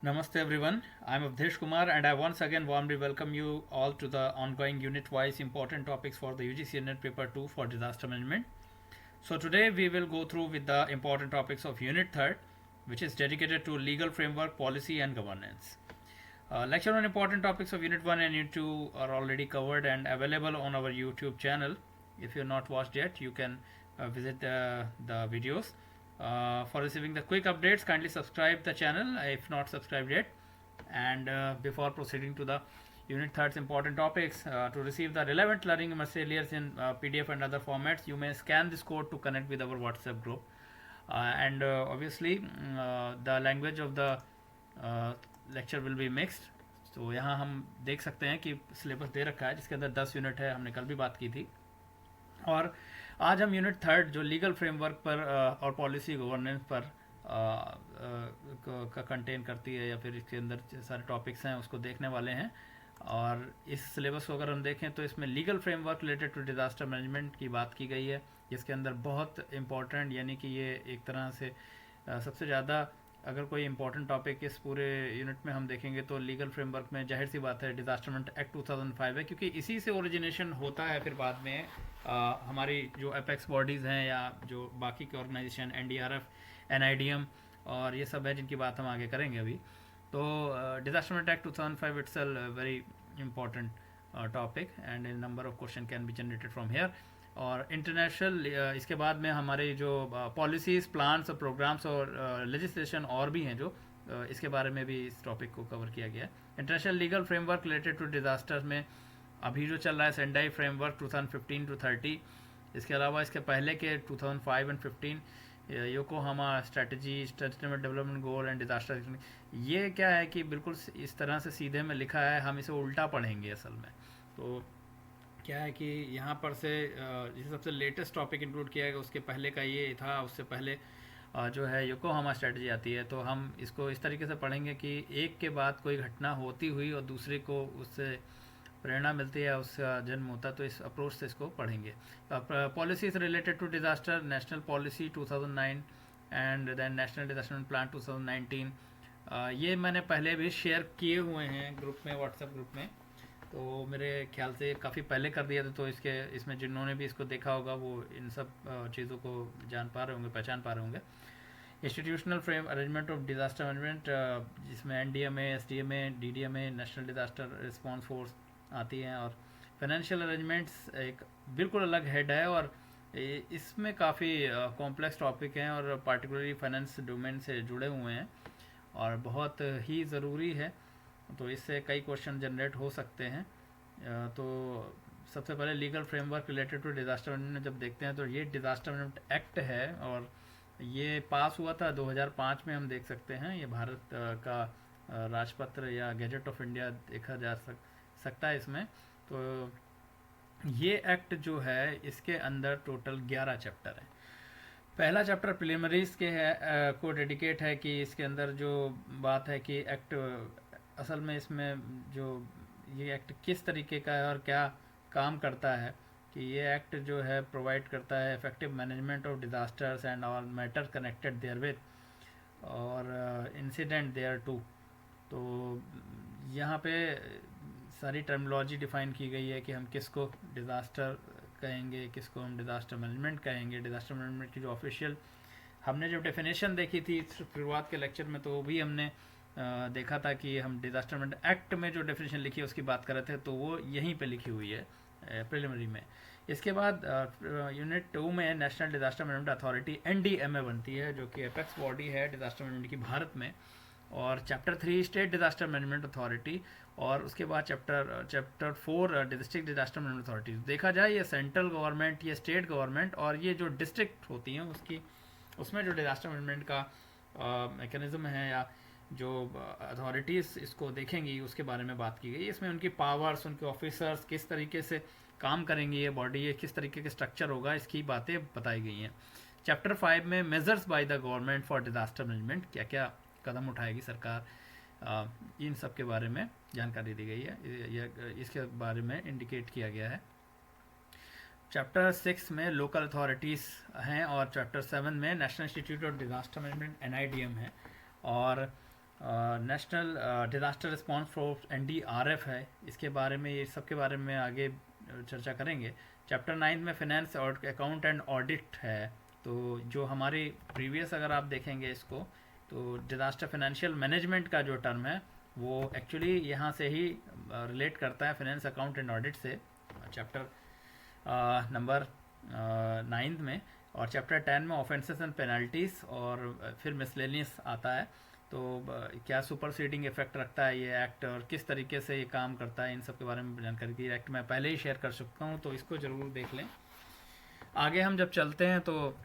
Namaste everyone, I am Avdesh Kumar and I once again warmly welcome you all to the ongoing unit-wise important topics for the UGC Unit Paper 2 for Disaster Management. So today we will go through with the important topics of Unit 3rd, which is dedicated to legal framework, policy and governance. Lecture on important topics of Unit 1 and Unit 2 are already covered and available on our YouTube channel. If you have not watched yet, you can visit the videos. For receiving the quick updates, kindly subscribe the channel if not subscribed yet. And before proceeding to the Unit 3's important topics, to receive the relevant learning materials in PDF and other formats, you may scan this code to connect with our WhatsApp group. And obviously, the language of the lecture will be mixed. तो यहाँ हम देख सकते हैं कि syllabus दे रखा है जिसके अंदर 10 यूनिट है, हमने कल भी बात की थी. और आज हम यूनिट 3 जो लीगल फ्रेमवर्क पर और पॉलिसी गवर्नेंस पर का कंटेन करती है या फिर इसके अंदर सारे टॉपिक्स हैं उसको देखने वाले हैं. और इस सिलेबस को अगर हम देखें तो इसमें legal framework related to disaster management की बात की गई है, जिसके अंदर बहुत इम्पॉर्टेंट यानी कि ये एक तरह से सबसे ज़्यादा अगर कोई इंपॉर्टेंट टॉपिक इस पूरे यूनिट में हम देखेंगे तो लीगल फ्रेमवर्क में जाहिर सी बात है डिज़ास्टर मैनेजमेंट एक्ट 2005 है, क्योंकि इसी से ओरिजिनेशन होता है. फिर बाद में हमारी जो अपेक्स बॉडीज़ हैं या जो बाकी के ऑर्गेनाइजेशन NDRF, NIDM और ये सब है जिनकी बात हम आगे करेंगे अभी. तो disaster management act 2005 it's a very important topic and number of question can be generated from here. और इंटरनेशनल इसके बाद में हमारे जो पॉलिसीज़, प्लान्स और प्रोग्राम्स और लेजिस्लेशन और भी हैं जो इसके बारे में भी इस टॉपिक को कवर किया गया है. International legal framework related to disasters में अभी जो चल रहा है सेंडाई फ्रेमवर्क 2015 टू 30. इसके अलावा इसके पहले के 2005 and 15 Yokohama strategy, sustainable development goal and disaster. ये क्या है कि बिल्कुल इस तरह से सीधे में लिखा है, हम इसे उल्टा पढ़ेंगे असल में. तो क्या है कि यहाँ पर से जिसे सबसे लेटेस्ट टॉपिक इंक्लूड किया गया उसके पहले का ये था, उससे पहले जो है योकोहामा स्ट्रेटजी आती है. तो हम इसको इस तरीके से पढ़ेंगे कि एक के बाद कोई घटना होती हुई और दूसरे को उससे प्रेरणा मिलती है, उसका जन्म होता है. तो इस अप्रोच से इसको पढ़ेंगे. Policies related to disaster, national policy 2009 and then national disaster plan 2019. ये मैंने पहले भी शेयर किए हुए हैं ग्रुप में, व्हाट्सएप ग्रुप में. तो मेरे ख्याल से काफ़ी पहले कर दिया था, तो इसमें जिन्होंने भी इसको देखा होगा वो इन सब चीज़ों को जान पा रहे होंगे, पहचान पा रहे होंगे. Institutional frame arrangement of disaster management जिसमें NDMA, SDMA, DDMA, national disaster response force आती हैं. और फाइनेंशियल अरेंजमेंट्स एक बिल्कुल अलग हेड है और इसमें काफ़ी कॉम्प्लेक्स टॉपिक हैं और पार्टिकुलरली फाइनेंस डोमेन से जुड़े हुए हैं और बहुत ही ज़रूरी है. तो इससे कई क्वेश्चन जनरेट हो सकते हैं. तो सबसे पहले legal framework related to disaster management जब देखते हैं तो ये डिज़ास्टर मैनेजमेंट एक्ट है और ये पास हुआ था 2005 में. हम देख सकते हैं ये भारत का राजपत्र या गैजेट ऑफ इंडिया देखा जा सकता है इसमें. तो ये एक्ट जो है इसके अंदर टोटल 11 चैप्टर हैं. पहला चैप्टर प्रिलिमिनरीज के है को डेडिकेट है कि इसके अंदर जो बात है कि एक्ट असल में इसमें जो ये एक्ट किस तरीके का है और क्या काम करता है, कि ये एक्ट जो है प्रोवाइड करता है effective management of disasters and all matter connected therewith और इंसिडेंट देयर टू. तो यहाँ पे सारी टर्मिनोलॉजी डिफ़ाइन की गई है कि हम किसको डिज़ास्टर कहेंगे, किसको हम डिज़ास्टर मैनेजमेंट कहेंगे. डिज़ास्टर मैनेजमेंट की जो ऑफिशियल हमने जो डेफिनेशन देखी थी शुरुआत के लेक्चर में, तो वो भी हमने देखा था कि हम डिज़ास्टर मैनेजमेंट एक्ट में जो डेफिनेशन लिखी है उसकी बात कर रहे थे, तो वो यहीं पे लिखी हुई है प्रिलिमिनरी में. इसके बाद यूनिट 2 में national disaster management authority NDMA बनती है, जो कि अपेक्स बॉडी है डिज़ास्टर मैनेजमेंट की भारत में. और chapter 3 state disaster management authority और उसके बाद chapter 4 district disaster management authority. देखा जाए ये सेंट्रल गवर्नमेंट, ये स्टेट गवर्नमेंट और ये जो डिस्ट्रिक्ट होती हैं उसमें जो डिज़ास्टर मैनेजमेंट का मैकेनिज़्म है या जो अथॉरिटीज़ इसको देखेंगी उसके बारे में बात की गई. इसमें उनकी पावर्स, उनके ऑफिसर्स किस तरीके से काम करेंगे, ये बॉडी ये किस तरीके के स्ट्रक्चर होगा, इसकी बातें बताई गई हैं. चैप्टर 5 में measures by the government for disaster management, क्या क्या कदम उठाएगी सरकार, इन सब के बारे में जानकारी दी गई है, इसके बारे में इंडिकेट किया गया है. चैप्टर 6 में लोकल अथॉरिटीज़ हैं और चैप्टर 7 में national institute of disaster management NIDM है. और national disaster response force NDRF है, इसके बारे में, ये सब के बारे में आगे चर्चा करेंगे। चैप्टर 9 में फाइनेंस और अकाउंट एंड ऑडिट है। तो जो हमारी प्रीवियस अगर आप देखेंगे इसको, तो डिज़ास्टर फाइनेंशियल मैनेजमेंट का जो टर्म है वो एक्चुअली यहाँ से ही रिलेट करता है फाइनेंस अकाउंट एंड ऑडिट से, चैप्टर नंबर 9 में। और चैप्टर 10 में ऑफेंसेस एंड पेनल्टीज, और फिर मिसलेनियस आता है। तो क्या सुपरसीडिंग इफेक्ट रखता है ये एक्ट, और किस तरीके से ये काम करता है, इन सब के बारे में जानकारी की एक्ट मैं पहले ही शेयर कर चुका हूँ, तो इसको ज़रूर देख लें। आगे हम जब चलते हैं तो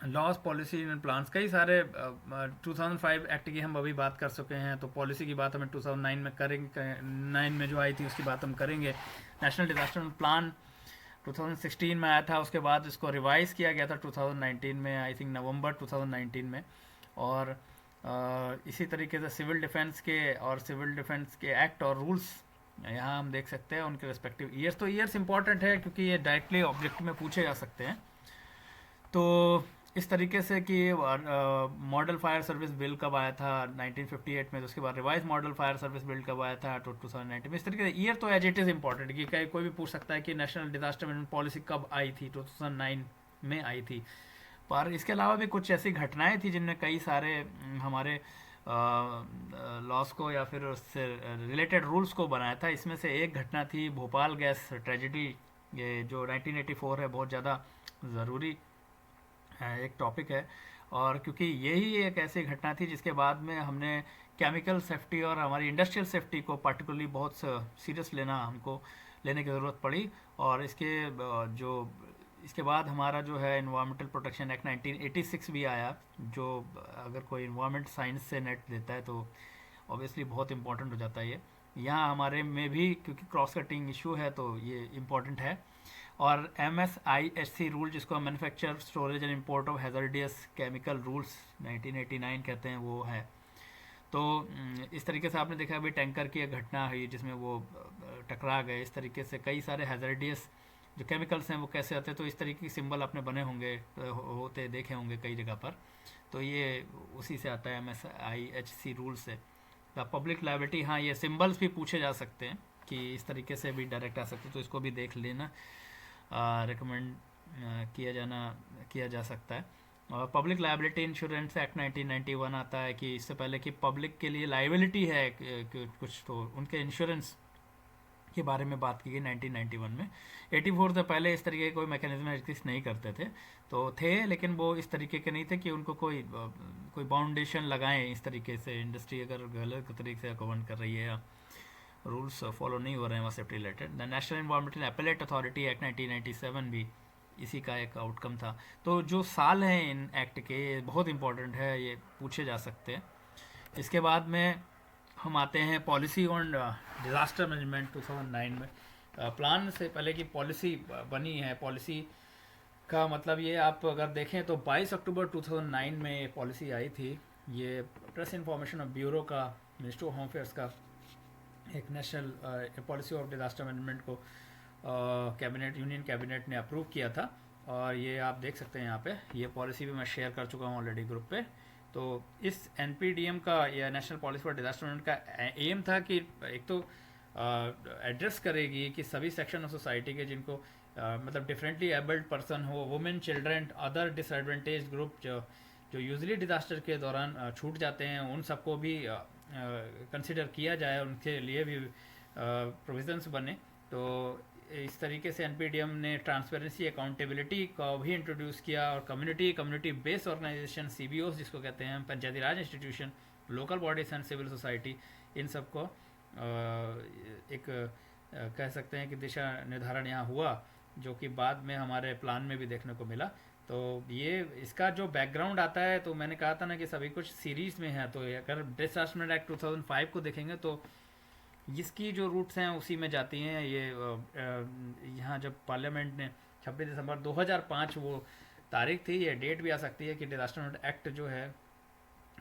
लॉस, पॉलिसी एंड प्लान्स, कई सारे 2005 एक्ट की हम अभी बात कर चुके हैं, तो पॉलिसी की बात हमें 2009 में करेंगे, 9 में जो आई थी उसकी बात हम करेंगे। नेशनल डिजास्टर प्लान 2016 में आया था, उसके बाद इसको रिवाइज किया गया था 2019 में, आई थिंक नवंबर 2019 में। और इसी तरीके से सिविल डिफेंस के और सिविल डिफेंस के एक्ट और रूल्स यहाँ हम देख सकते हैं उनके रेस्पेक्टिव ईयर्स। तो ईयर्स इंपॉर्टेंट है क्योंकि ये डायरेक्टली ऑब्जेक्ट में पूछे जा सकते हैं। तो इस तरीके से कि मॉडल फायर सर्विस बिल कब आया था 1958 में, तो उसके बाद revise model fire service bill कब आया था 2019 में। इस तरीके से ईयर तो एज इट इज़ इंपॉर्टेंट, कि कोई भी पूछ सकता है कि नेशनल डिजास्टर मैनेजमेंट पॉलिसी कब आई थी, 2009 में आई थी। पर इसके अलावा भी कुछ ऐसी घटनाएं थी जिनने कई सारे हमारे लॉस को या फिर उससे रिलेटेड रूल्स को बनाया था। इसमें से एक घटना थी भोपाल गैस ट्रेजिडी, ये जो 1984 है, बहुत ज़्यादा ज़रूरी एक टॉपिक है। और क्योंकि यही एक ऐसी घटना थी जिसके बाद में हमने केमिकल सेफ्टी और हमारी इंडस्ट्रियल सेफ्टी को पार्टिकुलरली बहुत सीरियस लेने की ज़रूरत पड़ी। और इसके बाद हमारा जो है इन्वायरमेंटल प्रोटेक्शन एक्ट 1986 भी आया, जो अगर कोई इन्वायरमेंट साइंस से नेट देता है तो ऑब्वियसली बहुत इंपॉर्टेंट हो जाता है ये। यहाँ हमारे में भी क्योंकि क्रॉस कटिंग इशू है तो ये इम्पॉर्टेंट है। और MSIHC रूल, जिसको manufacture, storage and import of hazardous chemical rules 1989 कहते हैं, वो है। तो इस तरीके से आपने देखा अभी टैंकर की एक घटना हुई जिसमें वो टकरा गए। इस तरीके से कई सारे हैजर्डियस जो केमिकल्स हैं वो कैसे आते हैं, तो इस तरीके के सिंबल आपने बने होंगे, होते देखे होंगे कई जगह पर। तो ये उसी से आता है, MSIHC रूल से। द पब्लिक लायबिलिटी, हाँ ये सिंबल्स भी पूछे जा सकते हैं कि इस तरीके से भी डायरेक्ट आ सकते हैं, तो इसको भी देख लेना, रिकमेंड किया जा सकता है। और पब्लिक लायबिलिटी इंश्योरेंस एक्ट 1991 आता है कि इससे पहले कि पब्लिक के लिए लायबिलिटी है कुछ, तो उनके इंश्योरेंस के बारे में बात की गई 1991 में। 84 से पहले इस तरीके के कोई मैकेनिज्म एग्जिस्ट नहीं करते थे, तो थे लेकिन वो इस तरीके के नहीं थे कि उनको कोई बाउंडेशन लगाएं इस तरीके से। इंडस्ट्री अगर गलत तरीके से गवर्न कर रही है या रूल्स फॉलो नहीं हो रहे हैं वहाँ safety related. The national environmental appellate authority act 1997 भी इसी का एक आउटकम था। तो जो साल हैं इन एक्ट के बहुत इंपॉर्टेंट है, ये पूछे जा सकते हैं। इसके बाद में हम आते हैं पॉलिसी ऑन डिज़ास्टर मैनेजमेंट 2009 में। प्लान से पहले की पॉलिसी बनी है। पॉलिसी का मतलब ये आप अगर देखें तो 22 अक्टूबर 2009 में ये पॉलिसी आई थी। ये प्रेस इंफॉर्मेशन ऑफ ब्यूरो का, मिनिस्ट्री ऑफ होम अफेयर्स का एक national policy of disaster management को यूनियन कैबिनेट ने अप्रूव किया था। और ये आप देख सकते हैं यहाँ पे, ये पॉलिसी भी मैं शेयर कर चुका हूँ ऑलरेडी ग्रुप पे। तो इस NPDM का या national policy for disaster management का एम था कि एक तो एड्रेस करेगी कि सभी सेक्शन ऑफ सोसाइटी के जिनको मतलब डिफरेंटली एबल्ड पर्सन हो, women, children, other disadvantage group जो यूजुअली डिजास्टर के दौरान छूट जाते हैं, उन सबको भी कंसिडर किया जाए, उनके लिए भी प्रोविजंस बने। तो इस तरीके से NPDM ने ट्रांसपेरेंसी, अकाउंटेबिलिटी को भी इंट्रोड्यूस किया। और कम्युनिटी बेस्ड ऑर्गेनाइजेशन, CBOs जिसको कहते हैं, Panchayati Raj institution, local bodies and civil society, इन सबको एक कह सकते हैं कि दिशा निर्धारण यहाँ हुआ, जो कि बाद में हमारे प्लान में भी देखने को मिला। तो ये इसका जो बैकग्राउंड आता है, तो मैंने कहा था ना कि सभी कुछ सीरीज में है। तो अगर डिजास्टर एक्ट 2005 को देखेंगे तो इसकी जो रूट्स हैं उसी में जाती हैं। ये यहाँ जब पार्लियामेंट ने 26 दिसंबर 2005 वो तारीख थी, ये डेट भी आ सकती है कि डिजास्टर एक्ट जो है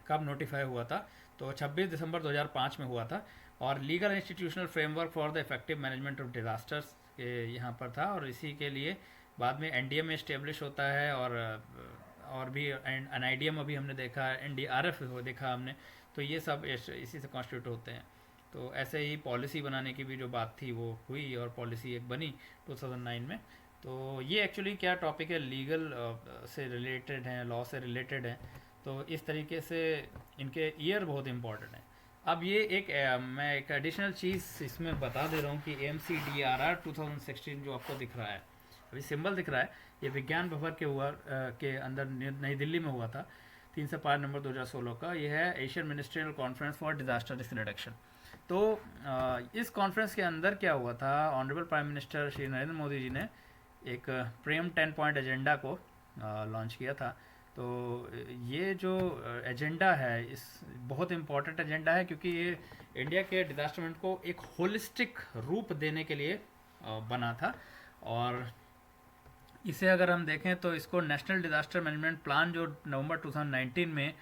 कब नोटिफाई हुआ था, तो 26 दिसंबर 2005 में हुआ था। और legal institutional framework for the effective management of disasters यहाँ पर था। और इसी के लिए बाद में NDM इस्टेब्लिश होता है। और भी NIDM अभी हमने देखा, NDRF देखा हमने। तो ये सब इसी से कॉन्स्टिट्यूट होते हैं। तो ऐसे ही पॉलिसी बनाने की भी जो बात थी वो हुई और पॉलिसी एक बनी 2009 में। तो ये एक्चुअली क्या टॉपिक है, लीगल से रिलेटेड है, लॉ से रिलेटेड है। तो इस तरीके से इनके ईयर बहुत इंपॉर्टेंट है। अब ये एक मैं एक एडिशनल चीज़ इसमें बता दे रहा हूँ कि AMCDRR 2016 जो आपको दिख रहा है, अभी सिंबल दिख रहा है, ये विज्ञान भवन के अंदर नई दिल्ली में हुआ था, 3 से 5 नवंबर 2016 का। ये है Asian ministerial conference for disaster risk reduction. तो इस कॉन्फ्रेंस के अंदर क्या हुआ था, honourable prime minister Shri Narendra Modi ji ने एक प्रेम 10 पॉइंट एजेंडा को लॉन्च किया था। तो ये जो एजेंडा है इस बहुत इम्पॉर्टेंट एजेंडा है, क्योंकि ये इंडिया के डिजास्टर मैनेजमेंट को एक होलिस्टिक रूप देने के लिए बना था। और इसे अगर हम देखें तो इसको नेशनल डिजास्टर मैनेजमेंट प्लान जो नवंबर 2019 में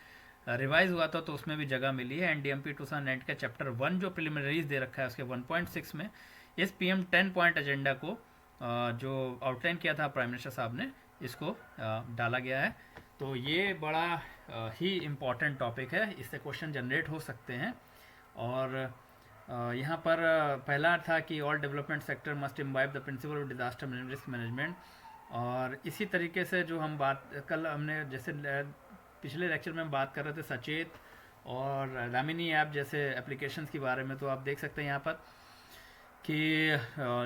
रिवाइज हुआ था, तो उसमें भी जगह मिली है। NDMP 2009 का चैप्टर 1 जो प्रिलिमिनरीज दे रखा है उसके 1.6 में इस PM 10 पॉइंट एजेंडा को जो आउटलाइन किया था प्राइम मिनिस्टर साहब ने, इसको डाला गया है। तो ये बड़ा ही इम्पॉर्टेंट टॉपिक है, इससे क्वेश्चन जनरेट हो सकते हैं। और यहाँ पर पहला था कि all development sector must imbibe the principle of disaster risk management. और इसी तरीके से जो हम बात कल हमने जैसे पिछले लेक्चर में बात कर रहे थे सचेत और दामिनी ऐप जैसे एप्लीकेशंस के बारे में, तो आप देख सकते हैं यहाँ पर कि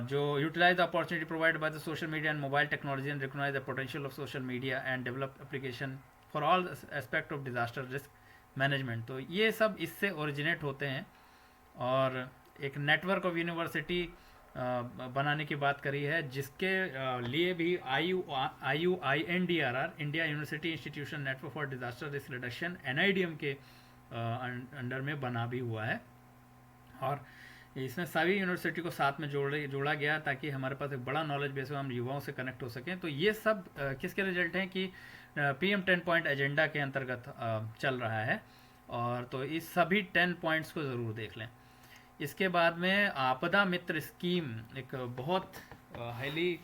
जो utilize the opportunity provide by the social media and mobile technology and recognize the potential of social media and develop application for all aspect of disaster risk management. तो ये सब इससे ओरिजिनेट होते हैं। और एक नेटवर्क ऑफ यूनिवर्सिटी बनाने की बात करी है, जिसके लिए भी IUINDRR India university institution network for disaster risk reduction NIDM के अंडर में बना भी हुआ है। और इसमें सभी यूनिवर्सिटी को साथ में जोड़ा गया ताकि हमारे पास एक बड़ा नॉलेज बेस हो, हम युवाओं से कनेक्ट हो सकें। तो ये सब किसके रिजल्ट हैं कि PM 10 पॉइंट एजेंडा के अंतर्गत चल रहा है। और तो इस सभी 10 पॉइंट्स को ज़रूर देख लें। इसके बाद में आपदा मित्र स्कीम एक बहुत हाईली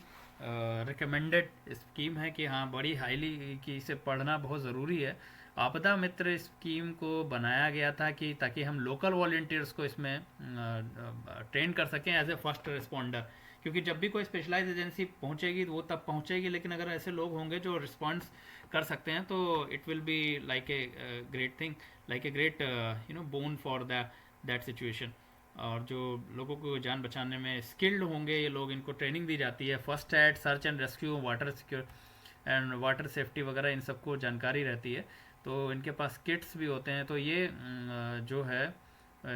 रिकमेंडेड स्कीम है कि हाँ बड़ी हाईली कि इसे पढ़ना बहुत ज़रूरी है। आपदा मित्र स्कीम को बनाया गया था कि ताकि हम लोकल वॉलंटियर्स को इसमें ट्रेन कर सकें एज ए फर्स्ट रिस्पॉन्डर, क्योंकि जब भी कोई स्पेशलाइज एजेंसी पहुंचेगी वो तब पहुंचेगी, लेकिन अगर ऐसे लोग होंगे जो रिस्पॉन्स कर सकते हैं तो it will be like a great thing, like a great bone for that situation. और जो लोगों को जान बचाने में स्किल्ड होंगे ये लोग, इनको ट्रेनिंग दी जाती है, first aid, search and rescue, water secure and water safety वगैरह, इन सबको जानकारी रहती है। तो इनके पास किट्स भी होते हैं। तो ये जो है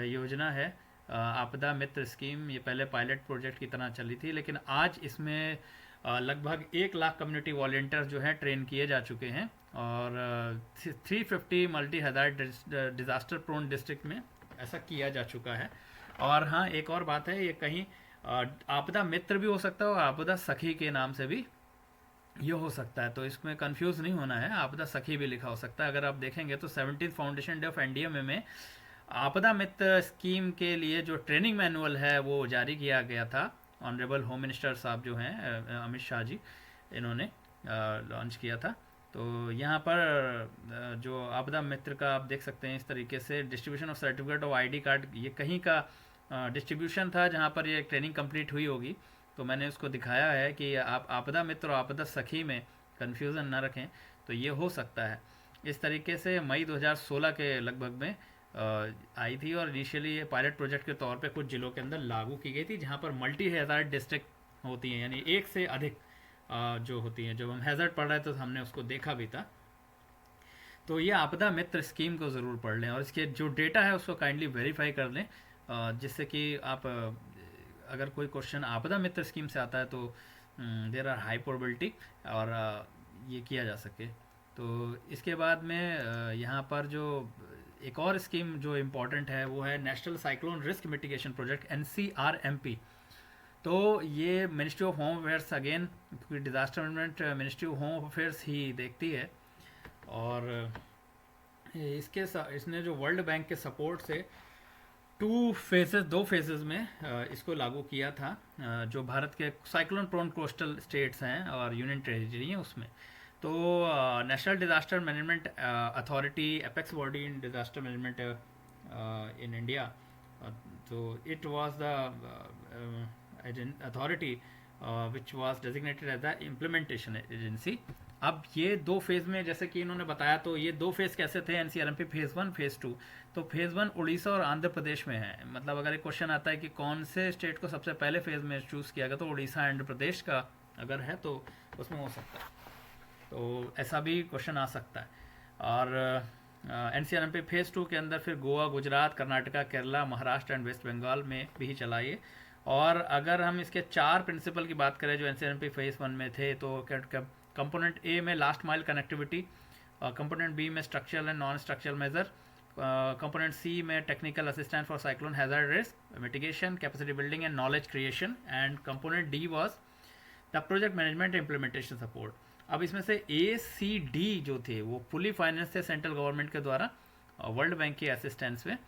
योजना है आपदा मित्र स्कीम, ये पहले पायलट प्रोजेक्ट की तरह चली थी, लेकिन आज इसमें लगभग 1 लाख कम्युनिटी वॉलंटियर्स जो हैं ट्रेन किए जा चुके हैं। और 350 multi hazard disaster prone district में ऐसा किया जा चुका है। और हाँ एक और बात है, ये कहीं आपदा मित्र भी हो सकता है और आपदा सखी के नाम से भी ये हो सकता है, तो इसमें कंफ्यूज नहीं होना है, आपदा सखी भी लिखा हो सकता है। अगर आप देखेंगे तो 17th foundation day of NDMA में आपदा मित्र स्कीम के लिए जो ट्रेनिंग मैनुअल है वो जारी किया गया था। ऑनरेबल होम मिनिस्टर साहब जो हैं अमित शाह जी, इन्होंने लॉन्च किया था। तो यहाँ पर जो आपदा मित्र का आप देख सकते हैं इस तरीके से distribution of certificate of ID card, ये कहीं का डिस्ट्रीब्यूशन था जहाँ पर ये ट्रेनिंग कंप्लीट हुई होगी। तो मैंने उसको दिखाया है कि आप आपदा मित्र और आपदा सखी में कन्फ्यूज़न ना रखें, तो ये हो सकता है। इस तरीके से मई 2016 के लगभग में आई थी और इनिशियली ये पायलट प्रोजेक्ट के तौर पे कुछ जिलों के अंदर लागू की गई थी, जहाँ पर मल्टी हैज़ार्ड डिस्ट्रिक्ट होती हैं, यानी एक से अधिक जो होती हैं। जब हम हैज़ार्ड पढ़ रहे थे तो हमने उसको देखा भी था। तो ये आपदा मित्र स्कीम को ज़रूर पढ़ लें और इसके जो डेटा है उसको काइंडली वेरीफाई कर लें, जिससे कि आप अगर कोई क्वेश्चन आपदा मित्र स्कीम से आता है तो देयर आर हाई प्रोबेबिलिटी और ये किया जा सके। तो इसके बाद में यहाँ पर जो एक और स्कीम जो इम्पोर्टेंट है वो है national cyclone risk mitigation project NCRMP। तो ये ministry of home affairs, again क्योंकि disaster management ministry of home affairs ही देखती है। और इसने जो वर्ल्ड बैंक के सपोर्ट से 2 फेजेस में इसको लागू किया था, जो भारत के साइक्लोन प्रोन कोस्टल स्टेट्स हैं और यूनियन टेरिटरी हैं उसमें। तो national disaster management authority, apex body in disaster management in India. So it was the authority which was designated as the implementation agency. अब ये दो फेज़ में जैसे कि इन्होंने बताया, तो ये दो फेज़ कैसे थे एनसीआरएमपी, फेज़ 1 फेज़ 2। तो फेज़ 1 उड़ीसा और आंध्र प्रदेश में है। मतलब अगर एक क्वेश्चन आता है कि कौन से स्टेट को सबसे पहले फेज़ में चूज़ किया गया, तो उड़ीसा आंध्र प्रदेश का अगर है तो उसमें हो सकता है। तो ऐसा भी क्वेश्चन आ सकता है। और एनसीआरएमपी फेज़ 2 के अंदर फिर गोवा, गुजरात, कर्नाटका, केरला, महाराष्ट्र एंड वेस्ट बंगाल में भी चलाइए। और अगर हम इसके 4 प्रिंसिपल की बात करें जो एनसीआरएमपी फेज़ 1 में थे, तो कंपोनेंट ए में last mile connectivity, component B में structural and non structural measure, component C में technical assistance for cyclone hazard risk mitigation, capacity building and knowledge creation, and component D was the project management implementation support. अब इसमें से A C D जो थे वो fully finance थे central government के द्वारा वर्ल्ड बैंक के असिस्टेंस में,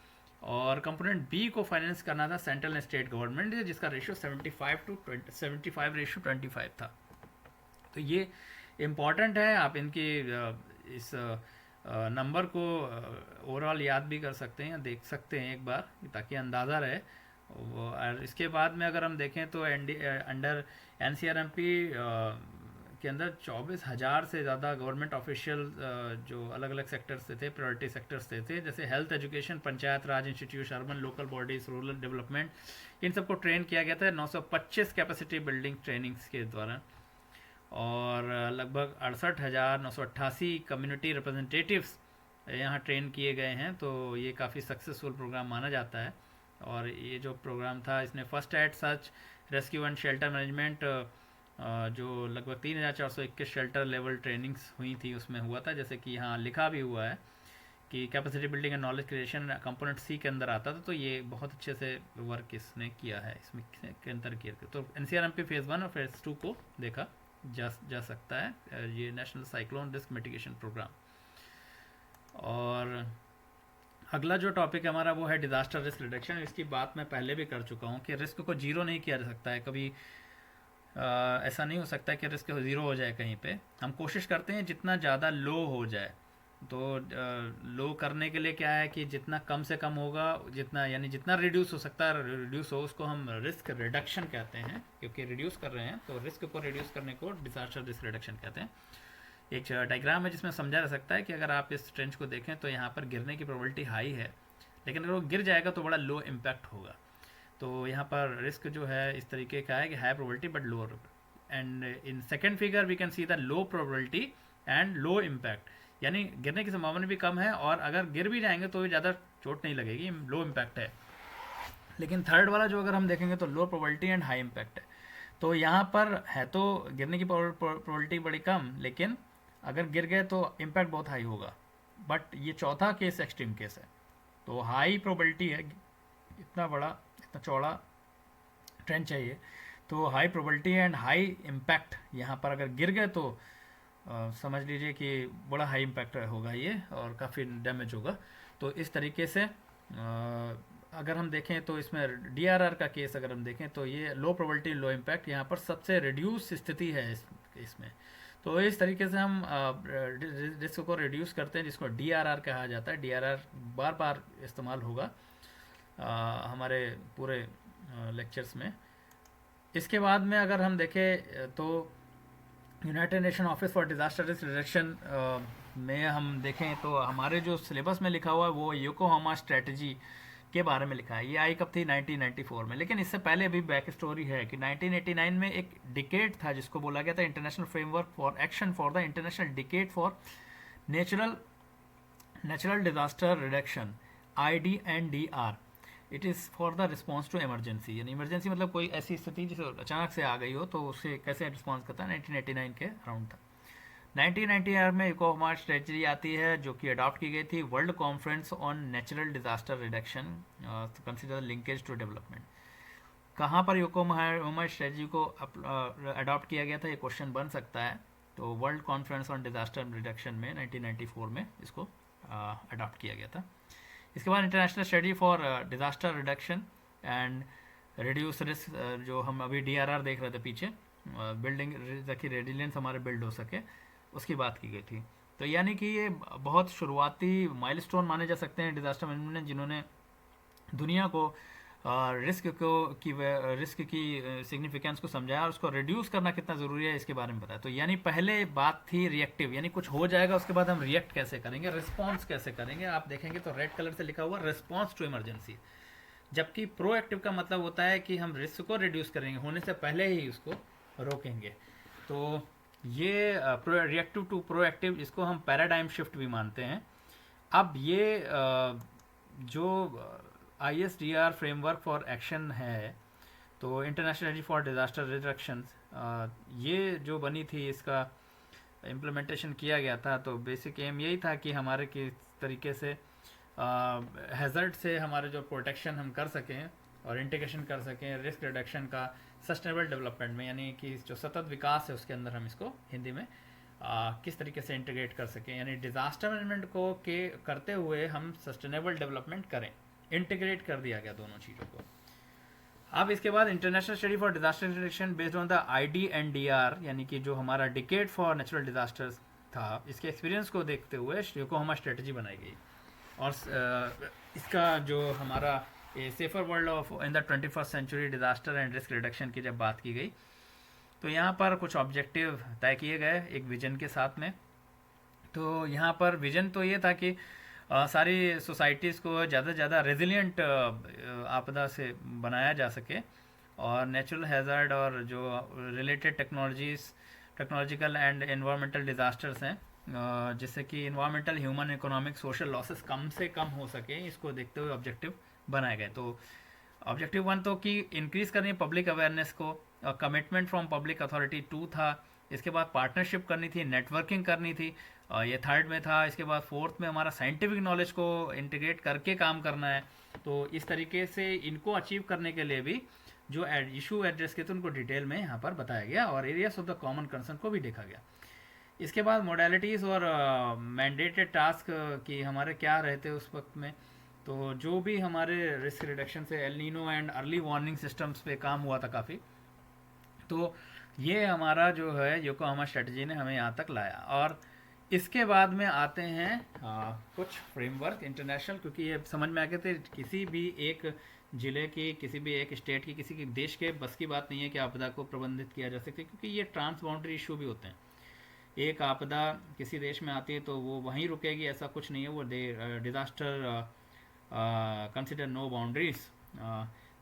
और कंपोनेंट बी को फाइनेंस करना था सेंट्रल एंड स्टेट गवर्नमेंट, जिसका रेशियो 75/25 था। तो ये इम्पॉर्टेंट है, आप इनकी इस नंबर को ओवरऑल याद भी कर सकते हैं, देख सकते हैं एक बार, ताकि अंदाज़ा रहे। और इसके बाद में अगर हम देखें तो अंडर एनसीआरएमपी के अंदर 24,000 से ज़्यादा गवर्नमेंट ऑफिशियल जो अलग अलग सेक्टर्स थे, प्रायोरिटी सेक्टर्स थे, जैसे health, education, Panchayat Raj institute, urban local bodies, rural development, इन सबको ट्रेन किया गया था 925 कैपेसिटी बिल्डिंग ट्रेनिंग्स के द्वारा। और लगभग 68,988 कम्युनिटी रिप्रेजेंटेटिव्स यहाँ ट्रेन किए गए हैं। तो ये काफ़ी सक्सेसफुल प्रोग्राम माना जाता है। और ये जो प्रोग्राम था, इसने first aid, search, rescue and shelter management जो लगभग 3,421 शेल्टर लेवल ट्रेनिंग्स हुई थी उसमें हुआ था। जैसे कि यहाँ लिखा भी हुआ है कि capacity building and knowledge creation component C के अंदर आता था। तो ये बहुत अच्छे से वर्क इसने किया है इसमें के अंदर किया। तो एनसीआरएमपी फेज़ 1 और फेज़ 2 को देखा जा सकता है, ये national cyclone risk mitigation programme. और अगला जो टॉपिक हमारा वो है डिज़ास्टर रिस्क रिडक्शन। इसकी बात मैं पहले भी कर चुका हूँ कि रिस्क को जीरो नहीं किया जा सकता है कभी। ऐसा नहीं हो सकता कि रिस्क ज़ीरो हो जाए कहीं पे। हम कोशिश करते हैं जितना ज़्यादा लो हो जाए। तो लो करने के लिए क्या है कि जितना कम से कम होगा, जितना यानी जितना रिड्यूस हो सकता है रिड्यूस हो, उसको हम रिस्क रिडक्शन कहते हैं। क्योंकि रिड्यूस कर रहे हैं तो रिस्क को रिड्यूस करने को डिज़ास्टर रिस्क रिडक्शन कहते हैं। एक डायग्राम है जिसमें समझा जा सकता है कि अगर आप इस ट्रेंच को देखें तो यहाँ पर गिरने की प्रोबेबिलिटी हाई है, लेकिन अगर वो गिर जाएगा तो बड़ा लो इम्पैक्ट होगा। तो यहाँ पर रिस्क जो है इस तरीके का है कि high probability but low, and in second figure we can see the low probability and low impact, यानी गिरने की संभावना भी कम है और अगर गिर भी जाएंगे तो ज़्यादा चोट नहीं लगेगी, लो इम्पैक्ट है। लेकिन थर्ड वाला जो अगर हम देखेंगे तो लो प्रोबेबिलिटी एंड हाई इम्पैक्ट है। तो यहाँ पर है तो गिरने की प्रोबेबिलिटी बड़ी कम, लेकिन अगर गिर गए तो इम्पैक्ट बहुत हाई होगा। बट ये चौथा केस एक्सट्रीम केस है। तो हाई प्रोबेबिलिटी है, इतना बड़ा इतना चौड़ा ट्रेंच है ये, तो high probability and high impact. यहाँ पर अगर गिर गए तो समझ लीजिए कि बड़ा हाई इम्पैक्ट होगा ये और काफ़ी डैमेज होगा। तो इस तरीके से अगर हम देखें तो इसमें डीआरआर का केस अगर हम देखें तो ये लो प्रोबेबिलिटी लो इम्पैक्ट, यहाँ पर सबसे रिड्यूस स्थिति है इसमें। तो इस तरीके से हम रिस्क को रिड्यूस करते हैं, जिसको डीआरआर कहा जाता है। डीआरआर बार बार इस्तेमाल होगा हमारे पूरे लेक्चर्स में। इसके बाद में अगर हम देखें तो United nation office for disaster risk reduction में हम देखें तो हमारे जो सिलेबस में लिखा हुआ है वो योकोहामा स्ट्रेटजी के बारे में लिखा है। ये आई कब थी? 1994 में। लेकिन इससे पहले भी बैक स्टोरी है कि 1989 में एक डिकेड था जिसको बोला गया था international framework for action for the international decade for natural disaster reduction, IDNDR। It is for the response to emergency, यानी इमरजेंसी मतलब कोई ऐसी स्थिति जिसे अचानक से आ गई हो तो उससे कैसे रिस्पॉन्स करता है। 1989 के अराउंड था। 1990 में योकोहामा स्ट्रेटजी आती है जो कि अडॉप्ट की गई थी world conference on natural disaster reduction consider linkage to development. कहाँ पर योकोहामा स्ट्रेटजी को अडॉप्ट किया गया था, ये क्वेश्चन बन सकता है। तो world conference on disaster reduction में 1994 में इसको अडॉप्ट किया गया था। इसके बाद international strategy for disaster reduction and reduce risk, जो हम अभी DRR देख रहे थे पीछे, बिल्डिंग ताकि रेजिलियंस हमारे बिल्ड हो सके, उसकी बात की गई थी। तो यानी कि ये बहुत शुरुआती माइलस्टोन माने जा सकते हैं डिज़ास्टर मैनेजमेंट में, जिन्होंने दुनिया को रिस्क की सिग्निफिकेंस को समझाया और उसको रिड्यूस करना कितना ज़रूरी है इसके बारे में बताया। तो यानी पहले बात थी रिएक्टिव, यानी कुछ हो जाएगा उसके बाद हम रिएक्ट कैसे करेंगे, रिस्पॉन्स कैसे करेंगे। आप देखेंगे तो रेड कलर से लिखा हुआ रिस्पॉन्स टू इमरजेंसी, जबकि प्रोएक्टिव का मतलब होता है कि हम रिस्क को रिड्यूस करेंगे, होने से पहले ही उसको रोकेंगे। तो ये रिएक्टिव टू प्रोएक्टिव, इसको हम पैराडाइम शिफ्ट भी मानते हैं। अब ये जो ISDR फ्रेमवर्क फॉर एक्शन है, तो international energy for disaster reduction, ये जो बनी थी, इसका इम्प्लीमेंटेशन किया गया था। तो बेसिक एम यही था कि हमारे किस तरीके से हैज़र्ड से हमारे जो प्रोटेक्शन हम कर सकें और इंटीग्रेशन कर सकें रिस्क रिडक्शन का सस्टेनेबल डेवलपमेंट में, यानी कि जो सतत विकास है उसके अंदर हम इसको हिंदी में किस तरीके से इंटीग्रेट कर सकें, यानी डिज़ास्टर मैनेजमेंट को के करते हुए हम सस्टेनेबल डेवलपमेंट करें। इंटीग्रेट कर दिया गया दोनों चीज़ों को। अब इसके बाद international study for disaster reduction based on the IDNDR, यानी कि जो हमारा डिकेड फॉर नेचुरल डिजास्टर्स था, इसके एक्सपीरियंस को देखते हुए योकोहामा स्ट्रेटजी बनाई गई। और इसका जो हमारा safer world of in the 21st century disaster and risk reduction की जब बात की गई, तो यहाँ पर कुछ ऑब्जेक्टिव तय किए गए एक विजन के साथ में। तो यहाँ पर विजन तो ये था कि सारी सोसाइटीज़ को ज़्यादा से ज़्यादा रेजिलिएंट आपदा से बनाया जा सके, और नेचुरल हैज़र्ड और जो related technological and environmental disasters हैं, जिससे कि environmental, human, economic, social losses कम से कम हो सके, इसको देखते हुए ऑब्जेक्टिव बनाए गए। तो ऑब्जेक्टिव 1 तो कि इंक्रीज़ करनी पब्लिक अवेयरनेस को, कमिटमेंट फ्रॉम पब्लिक अथॉरिटी 2 था। इसके बाद पार्टनरशिप करनी थी, नेटवर्किंग करनी थी, ये 3rd में था। इसके बाद 4th में हमारा साइंटिफिक नॉलेज को इंटीग्रेट करके काम करना है। तो इस तरीके से इनको अचीव करने के लिए भी जो इशू एड्रेस किए थे उनको डिटेल में यहाँ पर बताया गया, और areas of the common concern को भी देखा गया। इसके बाद मोडालिटीज़ और मैंडेटेड टास्क कि हमारे क्या रहते उस वक्त में। तो जो भी हमारे रिस्क रिडक्शन से El Nino and early warning systems पे काम हुआ था काफ़ी, तो ये हमारा जो है योकोहामा स्ट्रेटजी ने हमें यहाँ तक लाया। और इसके बाद में आते हैं कुछ फ्रेमवर्क इंटरनेशनल, क्योंकि ये समझ में आ गए थे किसी भी एक ज़िले की, किसी भी एक स्टेट की, किसी की देश के बस की बात नहीं है कि आपदा को प्रबंधित किया जा सके, क्योंकि ये ट्रांस बाउंड्री इशू भी होते हैं। एक आपदा किसी देश में आती है तो वो वहीं रुकेगी, ऐसा कुछ नहीं है। वो डिज़ास्टर कंसिडर नो बाउंड्रीज।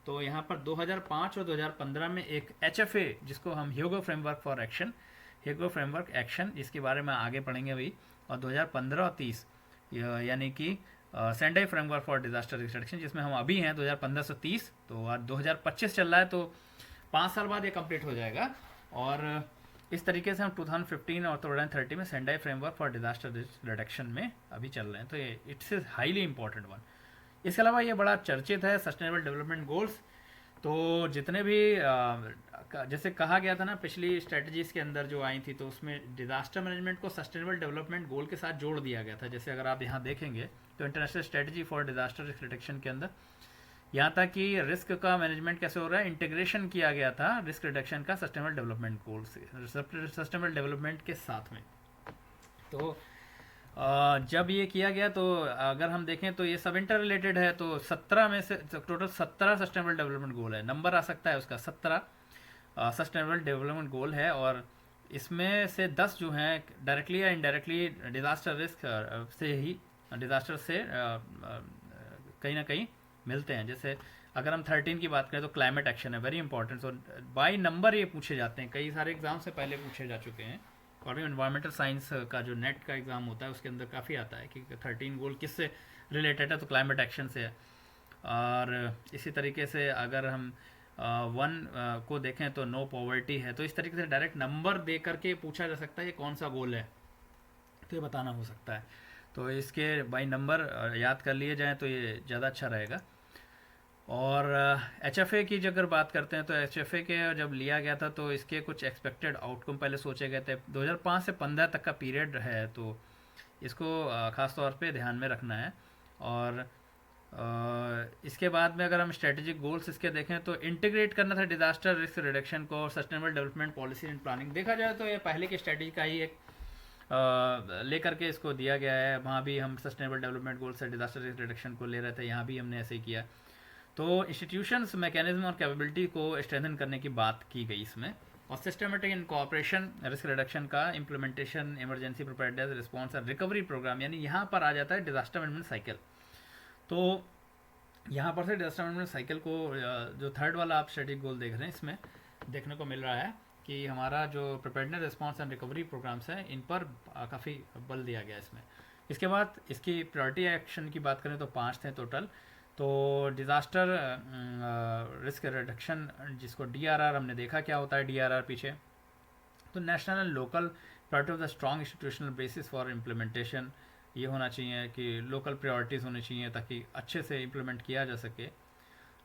तो यहाँ पर 2005 और 2015 में एक HFA, जिसको हम Hugo framework for action, Hugo framework action, इसके बारे में आगे पढ़ेंगे अभी। और 2015 और 30 यानी कि Sendai framework for disaster reduction, जिसमें हम अभी हैं 2015 से 30, तो आज 2025 चल रहा है, तो 5 साल बाद ये कंप्लीट हो जाएगा। और इस तरीके से हम 2015 और 2030 में Sendai framework for disaster reduction में अभी चल रहे हैं। तो ये it's is highly important one. इसके अलावा ये बड़ा चर्चित है सस्टेनेबल डेवलपमेंट गोल्स। तो जितने भी जैसे कहा गया था ना पिछली स्ट्रेटजीज के अंदर जो आई थी, तो उसमें डिजास्टर मैनेजमेंट को सस्टेनेबल डेवलपमेंट गोल के साथ जोड़ दिया गया था। जैसे अगर आप यहाँ देखेंगे तो international strategy for disaster risk reduction के अंदर यहाँ तक कि रिस्क का मैनेजमेंट कैसे हो रहा है, इंटीग्रेशन किया गया था रिस्क रिडक्शन का सस्टेनेबल डेवलपमेंट गोल से, सस्टेनेबल डेवलपमेंट के साथ में। तो जब ये किया गया, तो अगर हम देखें तो ये सब इंटर रिलेटेड है। तो 17 में से टोटल 17 सस्टेनेबल डेवलपमेंट गोल है, नंबर आ सकता है उसका 17 सस्टेनेबल डेवलपमेंट गोल है। और इसमें से 10 जो हैं डायरेक्टली या इनडायरेक्टली डिज़ास्टर रिस्क से ही, डिज़ास्टर से कहीं ना कहीं मिलते हैं। जैसे अगर हम 13 की बात करें तो क्लाइमेट एक्शन है, very important. So by number ये पूछे जाते हैं, कई सारे एग्जाम से पहले पूछे जा चुके हैं। और इन्वायरमेंटल साइंस का जो नेट का एग्ज़ाम होता है उसके अंदर काफ़ी आता है कि 13 गोल किससे रिलेटेड है, तो क्लाइमेट एक्शन से है। और इसी तरीके से अगर हम 1 को देखें तो नो पॉवर्टी है। तो इस तरीके से डायरेक्ट नंबर दे करके पूछा जा सकता है ये कौन सा गोल है, तो ये बताना हो सकता है। तो इसके बाई नंबर याद कर लिए जाएँ तो ये ज़्यादा अच्छा रहेगा। और HFA की अगर बात करते हैं तो HFA के जब लिया गया था तो इसके कुछ एक्सपेक्टेड आउटकम पहले सोचे गए थे। 2005 से 15 तक का पीरियड है, तो इसको ख़ास तौर पे ध्यान में रखना है। और इसके बाद में अगर हम स्ट्रेटेजिक गोल्स इसके देखें तो इंटीग्रेट करना था डिज़ास्टर रिस्क रिडक्शन को और sustainable development policy and planning. देखा जाए तो ये पहले की स्ट्रेटजी का ही एक लेकर के इसको दिया गया है। वहाँ भी हम सस्टेनेबल डेवलपमेंट गोल से डिजास्टर रिस्क रिडक्शन को ले रहे थे, यहाँ भी हमने ऐसे ही किया। तो इंस्टीट्यूशंस, मैकेनिज्म और कैपेबिलिटी को स्ट्रेंथन करने की बात की गई इसमें, और सिस्टमेटिक इन कोऑपरेशन रिस्क रिडक्शन का इम्प्लीमेंटेशन, इमरजेंसी प्रिपेयर्डनेस रिस्पॉन्स और रिकवरी प्रोग्राम, यानी यहाँ पर आ जाता है डिजास्टर मैनेजमेंट साइकिल। तो यहाँ पर से डिजास्टर मैनेजमेंट साइकिल को जो थर्ड वाला आप स्ट्रेटेजिक गोल देख रहे हैं, इसमें देखने को मिल रहा है कि हमारा जो preparedness response and recovery programmes हैं, इन पर काफ़ी बल दिया गया इसमें। इसके बाद इसकी प्रायोरिटी एक्शन की बात करें तो 5 थे टोटल। तो डिज़ास्टर रिस्क रिडक्शन, जिसको DRR हमने देखा क्या होता है DRR पीछे। तो national and local priority of the strong institutional basis for implementation, ये होना चाहिए कि लोकल प्रायोरिटीज़ होनी चाहिए ताकि अच्छे से इम्प्लीमेंट किया जा सके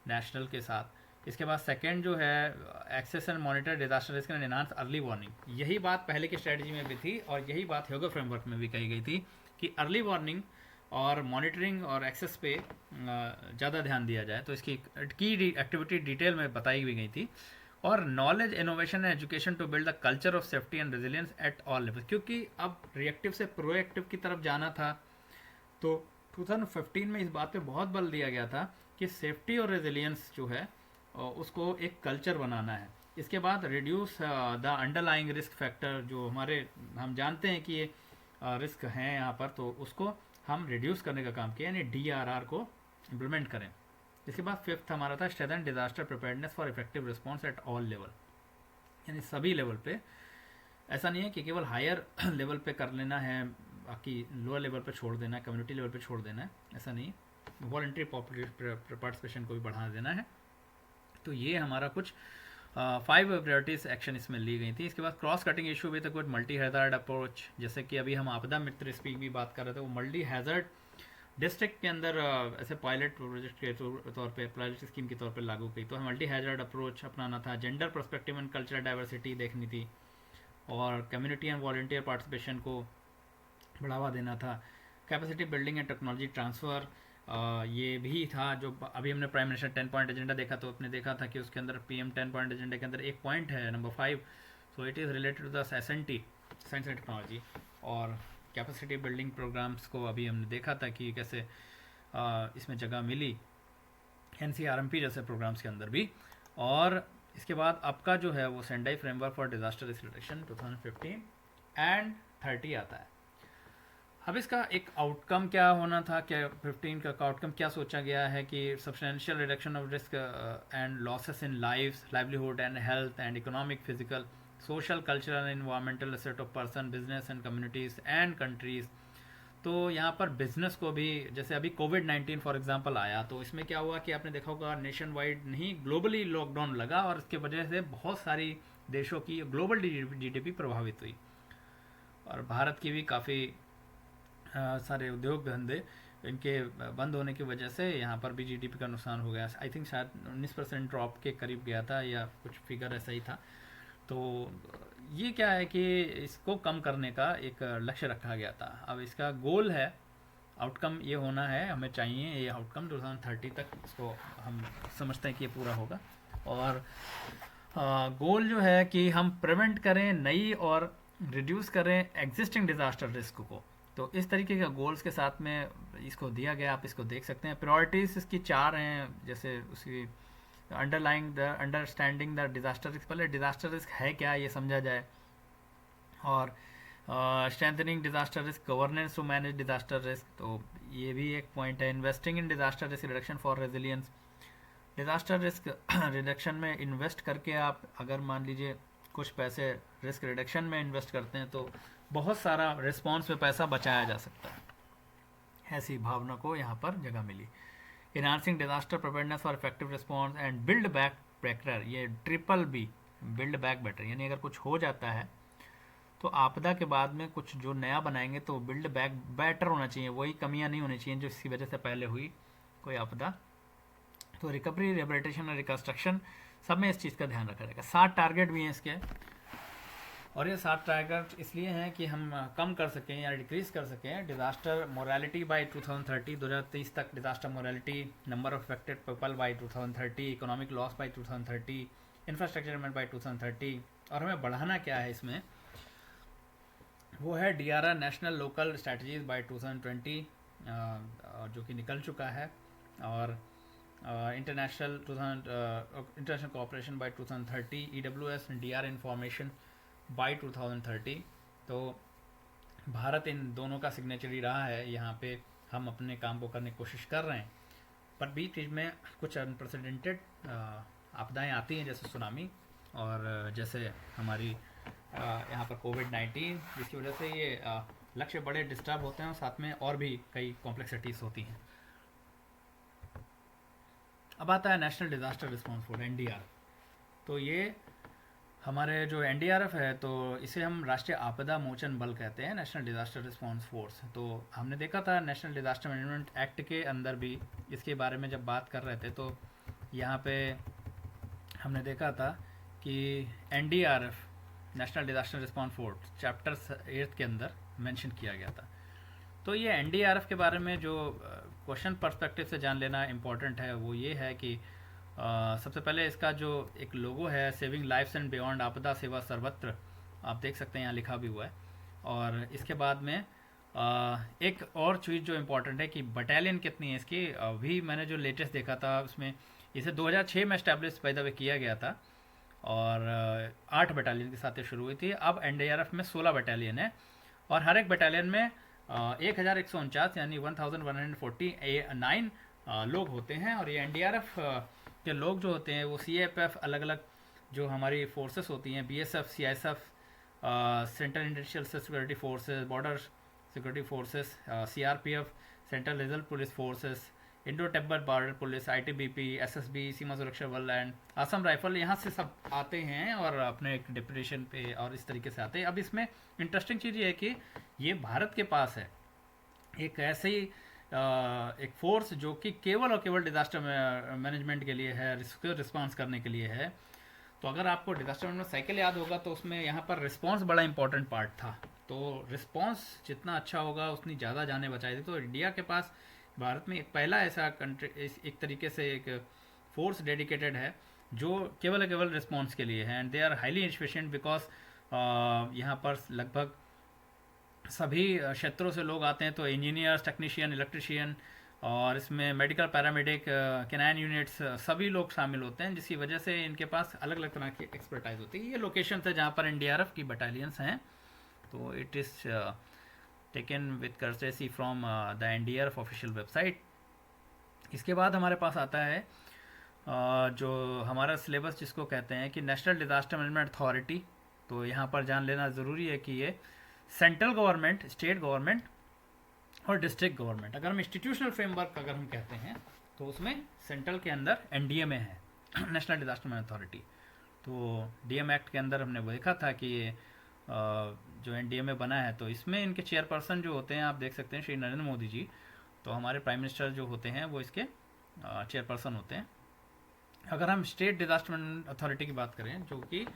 नेशनल के साथ। इसके बाद सेकंड जो है access and monitor disaster risk and enhance early warning, यही बात पहले की स्ट्रेटजी में भी थी और यही बात ह्योगो फ्रेमवर्क में भी कही गई थी कि अर्ली वार्निंग और मॉनिटरिंग और एक्सेस पे ज़्यादा ध्यान दिया जाए। तो इसकी की एक्टिविटी डिटेल में बताई भी गई थी। और knowledge, innovation and education to build the culture of safety and resilience at all level, क्योंकि अब रिएक्टिव से प्रोएक्टिव की तरफ जाना था। तो 2015 में इस बात पे बहुत बल दिया गया था कि सेफ्टी और रेजिलियंस जो है उसको एक कल्चर बनाना है। इसके बाद reduce the underlying risk factor, जो हमारे हम जानते हैं कि ये रिस्क हैं यहाँ पर, तो उसको हम रिड्यूस करने का काम किया, यानी DRR को इम्प्लीमेंट करें। इसके बाद फिफ्थ हमारा था strengthen disaster preparedness for effective response eight all level, यानी सभी लेवल पे। ऐसा नहीं है कि केवल हायर लेवल पे कर लेना है, बाकी लोअर लेवल पे छोड़ देना है, कम्युनिटी लेवल पे छोड़ देना है, ऐसा नहीं। वॉलंटरी पार्टिसिपेशन को भी बढ़ा देना है। तो ये हमारा कुछ 5 प्रायोरिटीज एक्शन इसमें ली गई थी। इसके बाद क्रॉस कटिंग इशू भी था, कुछ मल्टी हैज़ार्ड अप्रोच, जैसे कि अभी हम आपदा मित्र स्पीक भी बात कर रहे थे, वो मल्टी हैज़ार्ड डिस्ट्रिक्ट के अंदर ऐसे पायलट प्रोजेक्ट के तौर पे, प्रोजेक्ट स्कीम के तौर पे लागू की। तो मल्टी हैज़ार्ड अप्रोच अपनाना था, gender perspective and cultural diversity देखनी थी, और कम्युनिटी एंड वॉलंटियर पार्टिसिपेशन को बढ़ावा देना था। Capacity building and technology transfer, ये भी था जो अभी हमने प्राइम मिनिस्टर 10 पॉइंट एजेंडा देखा, तो अपने देखा था कि उसके अंदर PM 10 पॉइंट एजेंडा के अंदर एक पॉइंट है number 5, so it is related to the SNT, science and technology. और कैपेसिटी बिल्डिंग प्रोग्राम्स को अभी हमने देखा था कि कैसे इसमें जगह मिली NCRMP जैसे प्रोग्राम्स के अंदर भी। और इसके बाद आपका जो है वो Sendai framework for disaster risk reduction 2015 and 30 आता है। अब इसका एक आउटकम क्या होना था, क्या 15 का आउटकम क्या सोचा गया है कि substantial reduction of risk and losses in lives, livelihood and health and economic, physical, social, cultural and environmental asset of person, business and communities and countries. तो यहाँ पर बिजनेस को भी, जैसे अभी कोविड-19 फॉर एग्जांपल आया, तो इसमें क्या हुआ कि आपने देखा होगा नेशन वाइड नहीं ग्लोबली लॉकडाउन लगा, और इसके वजह से बहुत सारी देशों की ग्लोबल GDP प्रभावित हुई, और भारत की भी काफ़ी सारे उद्योग धंधे इनके बंद होने की वजह से यहाँ पर भी GDP का नुकसान हो गया। आई थिंक शायद 19% ड्रॉप के करीब गया था, या कुछ फिगर ऐसा ही था। तो ये क्या है कि इसको कम करने का एक लक्ष्य रखा गया था। अब इसका गोल है, आउटकम ये होना है, हमें चाहिए ये आउटकम 2030 तक इसको हम समझते हैं कि ये पूरा होगा। और गोल जो है कि हम प्रिवेंट करें नई और रिड्यूस करें एग्जिस्टिंग डिजास्टर रिस्क को। तो इस तरीके का गोल्स के साथ में इसको दिया गया, आप इसको देख सकते हैं। प्रायोरिटीज़ इसकी 4 हैं, जैसे उसकी अंडरस्टैंडिंग द डिजास्टर रिस्क, पहले डिजास्टर रिस्क है क्या ये समझा जाए, और strengthening disaster risk governance to manage disaster risk, तो ये भी एक पॉइंट है। Investing in disaster risk reduction for resilience, disaster risk reduction में इन्वेस्ट करके आप अगर मान लीजिए कुछ पैसे रिस्क रिडक्शन में इन्वेस्ट करते हैं तो बहुत सारा रिस्पॉन्स में पैसा बचाया जा सकता है, ऐसी भावना को यहाँ पर जगह मिली। Enhancing disaster preparedness for effective response and build back better, ये BBB, बिल्ड बैक बेटर, यानी अगर कुछ हो जाता है तो आपदा के बाद में कुछ जो नया बनाएंगे तो बिल्ड बैक बेटर होना चाहिए, वही कमियां नहीं होनी चाहिए जो इसकी वजह से पहले हुई कोई आपदा। तो रिकवरी, रिहेबिलिटेशन और रिकंस्ट्रक्शन सब में इस चीज़ का ध्यान रखा जाएगा। 7 टारगेट भी हैं इसके, और ये 7 टारगेट इसलिए हैं कि हम कम कर सकें या डिक्रीज कर सकें डिजास्टर मोरालिटी बाय 2030 तक, disaster morality, number of affected people by 2030, economic loss by 2030, infrastructure development by 2030। और हमें बढ़ाना क्या है इसमें, वो है DRR national local strategies by 2020, जो कि निकल चुका है, और international cooperation by 2030, EWS DR information by 2030। तो भारत इन दोनों का सिग्नेचरी रहा है। यहाँ पे हम अपने काम को करने की कोशिश कर रहे हैं, पर बीच बीच में कुछ अनप्रेसिडेंटेड आपदाएं आती हैं, जैसे सुनामी, और जैसे हमारी यहाँ पर कोविड-19, जिसकी वजह से ये लक्ष्य बड़े डिस्टर्ब होते हैं, और साथ में और भी कई कॉम्प्लेक्सिटीज़ होती हैं। अब आता है national disaster response force, NDR। तो ये हमारे जो NDRF है, तो इसे हम राष्ट्रीय आपदा मोचन बल कहते हैं, नेशनल डिज़ास्टर रिस्पॉन्स फोर्स। तो हमने देखा था नेशनल डिज़ास्टर मैनेजमेंट एक्ट के अंदर भी इसके बारे में जब बात कर रहे थे, तो यहाँ पे हमने देखा था कि NDRF national disaster response force chapter 8 के अंदर मेंशन किया गया था। तो ये NDRF के बारे में जो क्वेश्चन पर्सपेक्टिव से जान लेना इम्पोर्टेंट है, वो ये है कि सबसे पहले इसका जो एक लोगो है, सेविंग लाइफ्स एंड बियॉन्ड, आपदा सेवा सर्वत्र, आप देख सकते हैं यहाँ लिखा भी हुआ है। और इसके बाद में एक और चीज़ जो इम्पोर्टेंट है कि बटालियन कितनी है इसकी, अभी मैंने जो लेटेस्ट देखा था उसमें इसे 2006 में एस्टैब्लिश बाय द वे किया गया था, और 8 बटालियन के साथ ये शुरू हुई थी। अब NDRF में 16 बटालियन है, और हर एक बटालियन में 1149 यानी 1149 लोग होते हैं। और ये NDRF के लोग जो होते हैं वो CAFF, अलग अलग जो हमारी फोर्सेस होती हैं, BSF, CISF, central industrial security forces, border security forces, CRPF, central reserve police forces, Indo Tibet border police, ITBP, SSB, सीमा सुरक्षा बल एंड असम राइफल, यहाँ से सब आते हैं और अपने एक डिप्यूटेशन पे और इस तरीके से आते हैं। अब इसमें इंटरेस्टिंग चीज़ ये है कि ये भारत के पास है एक ऐसी एक फोर्स जो कि केवल और केवल डिज़ास्टर मैनेजमेंट के लिए है, रिस्पॉन्स करने के लिए है। तो अगर आपको डिज़ास्टर मैनेजमेंट साइकिल याद होगा, तो उसमें यहाँ पर रिस्पॉन्स बड़ा इंपॉर्टेंट पार्ट था। तो रिस्पॉन्स जितना अच्छा होगा उतनी ज़्यादा जाने बचाई थी। तो इंडिया के पास भारत में एक पहला ऐसा कंट्री, एक तरीके से एक फोर्स डेडिकेटेड है जो केवल केवल रिस्पॉन्स के लिए है, and they are highly efficient because यहाँ पर लगभग सभी क्षेत्रों से लोग आते हैं। तो इंजीनियर्स, टेक्नीशियन, इलेक्ट्रिशियन, और इसमें मेडिकल पैरामेडिक, कैनाइन यूनिट्स, सभी लोग शामिल होते हैं, जिसकी वजह से इनके पास अलग अलग तरह की एक्सपर्टाइज होती है। ये लोकेशन है जहाँ पर NDRF की बटालियंस हैं। तो it is taken with courtesy from the NDRF official website. इसके बाद हमारे पास आता है जो हमारा सिलेबस जिसको कहते हैं कि नेशनल डिज़ास्टर मैनेजमेंट अथॉरिटी। तो यहाँ पर जान लेना ज़रूरी है कि ये सेंट्रल गवर्नमेंट, स्टेट गवर्नमेंट और डिस्ट्रिक्ट गवर्नमेंट, अगर हम इंस्टीट्यूशनल फ्रेमवर्क अगर हम कहते हैं तो उसमें सेंट्रल के अंदर NDA में है, नेशनल डिज़ास्टर मैनेजमेंट अथॉरिटी। तो DM एक्ट के अंदर हमने वो देखा था कि ये जो NDA में बना है, तो इसमें इनके चेयरपर्सन जो होते हैं आप देख सकते हैं श्री नरेंद्र मोदी जी। तो हमारे प्राइम मिनिस्टर जो होते हैं वो इसके चेयरपर्सन होते हैं। अगर हम स्टेट डिज़ास्टर मैनेजमेंट अथॉरिटी की बात करें जो कि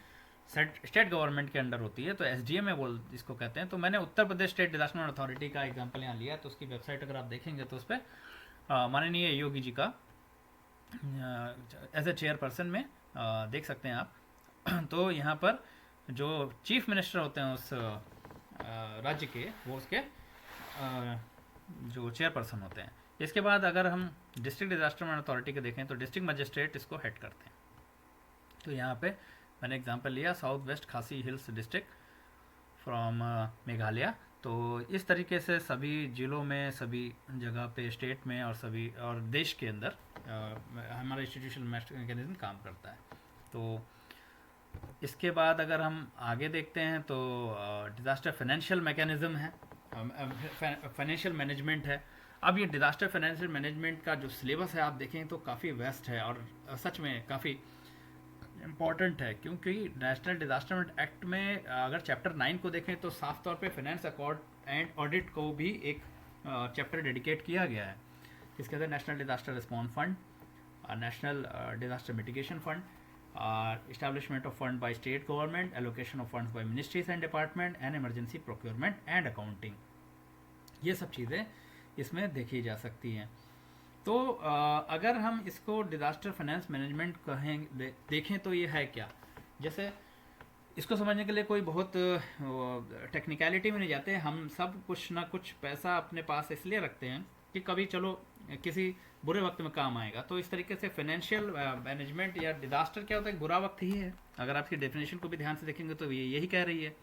स्टेट गवर्नमेंट के अंडर होती है, तो SDM है वो इसको कहते हैं। तो मैंने Uttar Pradesh state disaster management authority का एग्जांपल यहाँ लिया, तो उसकी वेबसाइट अगर आप देखेंगे तो उस पर माननीय योगी जी का एज ए चेयरपर्सन में देख सकते हैं आप। तो यहाँ पर जो चीफ मिनिस्टर होते हैं उस राज्य के, वो उसके जो चेयरपर्सन होते हैं। इसके बाद अगर हम डिस्ट्रिक्ट डिज़ास्टर मैनेजमेंट अथॉरिटी के देखें तो डिस्ट्रिक्ट मजिस्ट्रेट इसको हेड करते हैं। तो यहाँ पे मैंने एग्जांपल लिया साउथ वेस्ट खासी हिल्स डिस्ट्रिक्ट फ्रॉम मेघालय। तो इस तरीके से सभी ज़िलों में, सभी जगह पे, स्टेट में और सभी और देश के अंदर हमारा इंस्टीट्यूशनल मैकेनिज्म काम करता है। तो इसके बाद अगर हम आगे देखते हैं तो डिज़ास्टर फाइनेंशियल मैकेनिज्म है, फाइनेंशियल मैनेजमेंट है। अब ये डिज़ास्टर फाइनेंशियल मैनेजमेंट का जो सिलेबस है आप देखें तो काफ़ी वेस्ट है और सच में काफ़ी इम्पॉर्टेंट है, क्योंकि नेशनल डिज़ास्टर मैनेजमेंट एक्ट में अगर चैप्टर 9 को देखें तो साफ तौर पे फाइनेंस अकॉर्ड एंड ऑडिट को भी एक चैप्टर डेडिकेट किया गया है। इसके अंदर national disaster response fund, national disaster mitigation fund, establishment of fund by state government, allocation of funds by ministries and department, and emergency procurement and accounting, ये सब चीज़ें इसमें देखी जा सकती हैं। तो अगर हम इसको डिज़ास्टर फाइनेंस मैनेजमेंट कहें देखें तो ये है क्या, जैसे इसको समझने के लिए कोई बहुत टेक्निकलिटी में नहीं जाते, हम सब कुछ ना कुछ पैसा अपने पास इसलिए रखते हैं कि कभी चलो किसी बुरे वक्त में काम आएगा। तो इस तरीके से फाइनेंशियल मैनेजमेंट या डिजास्टर क्या होता है, एक बुरा वक्त ही है। अगर आपकी डेफिनेशन को भी ध्यान से देखेंगे तो ये यही कह रही है।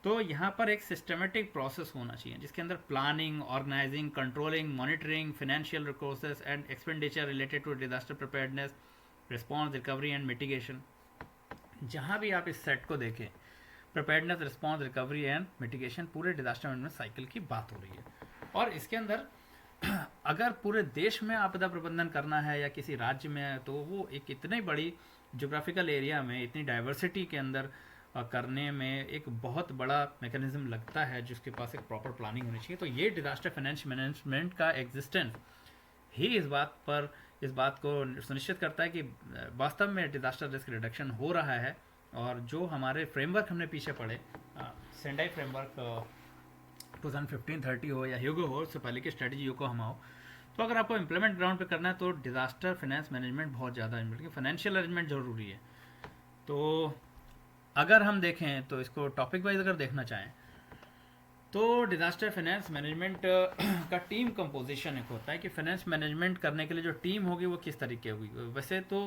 तो यहाँ पर एक सिस्टमेटिक प्रोसेस होना चाहिए जिसके अंदर planning, organising, controlling, monitoring, financial resources and expenditure related to disaster preparedness, response, recovery and mitigation. जहाँ भी आप इस सेट को देखें, preparedness, response, recovery and mitigation, पूरे डिजास्टर मैनेजमेंट साइकिल की बात हो रही है। और इसके अंदर अगर पूरे देश में आपदा प्रबंधन करना है या किसी राज्य में है, तो वो एक इतनी बड़ी जोग्राफिकल एरिया में इतनी डाइवर्सिटी के अंदर करने में एक बहुत बड़ा मैकेनिज्म लगता है जिसके पास एक प्रॉपर प्लानिंग होनी चाहिए। तो ये डिजास्टर फाइनेंस मैनेजमेंट का एग्जिस्टेंस ही इस बात को सुनिश्चित करता है कि वास्तव में डिजास्टर रिस्क रिडक्शन हो रहा है। और जो हमारे फ्रेमवर्क हमने पीछे पढ़े, सेंडाई फ्रेमवर्क 2015-30 हो या ह्यूगो हो, उससे पहले की स्ट्रेटजी योकोहामा हो, तो अगर आपको इम्प्लीमेंट ग्राउंड पे करना है तो डिजास्टर फाइनेंस मैनेजमेंट बहुत ज़्यादा इम्पोर्टेंट, फाइनेंशियल अरेंजमेंट ज़रूरी है। तो अगर हम देखें तो इसको टॉपिक वाइज अगर देखना चाहें तो डिजास्टर फाइनेंस मैनेजमेंट का टीम कंपोजिशन एक होता है कि फाइनेंस मैनेजमेंट करने के लिए जो टीम होगी वो किस तरीके होगी। वैसे तो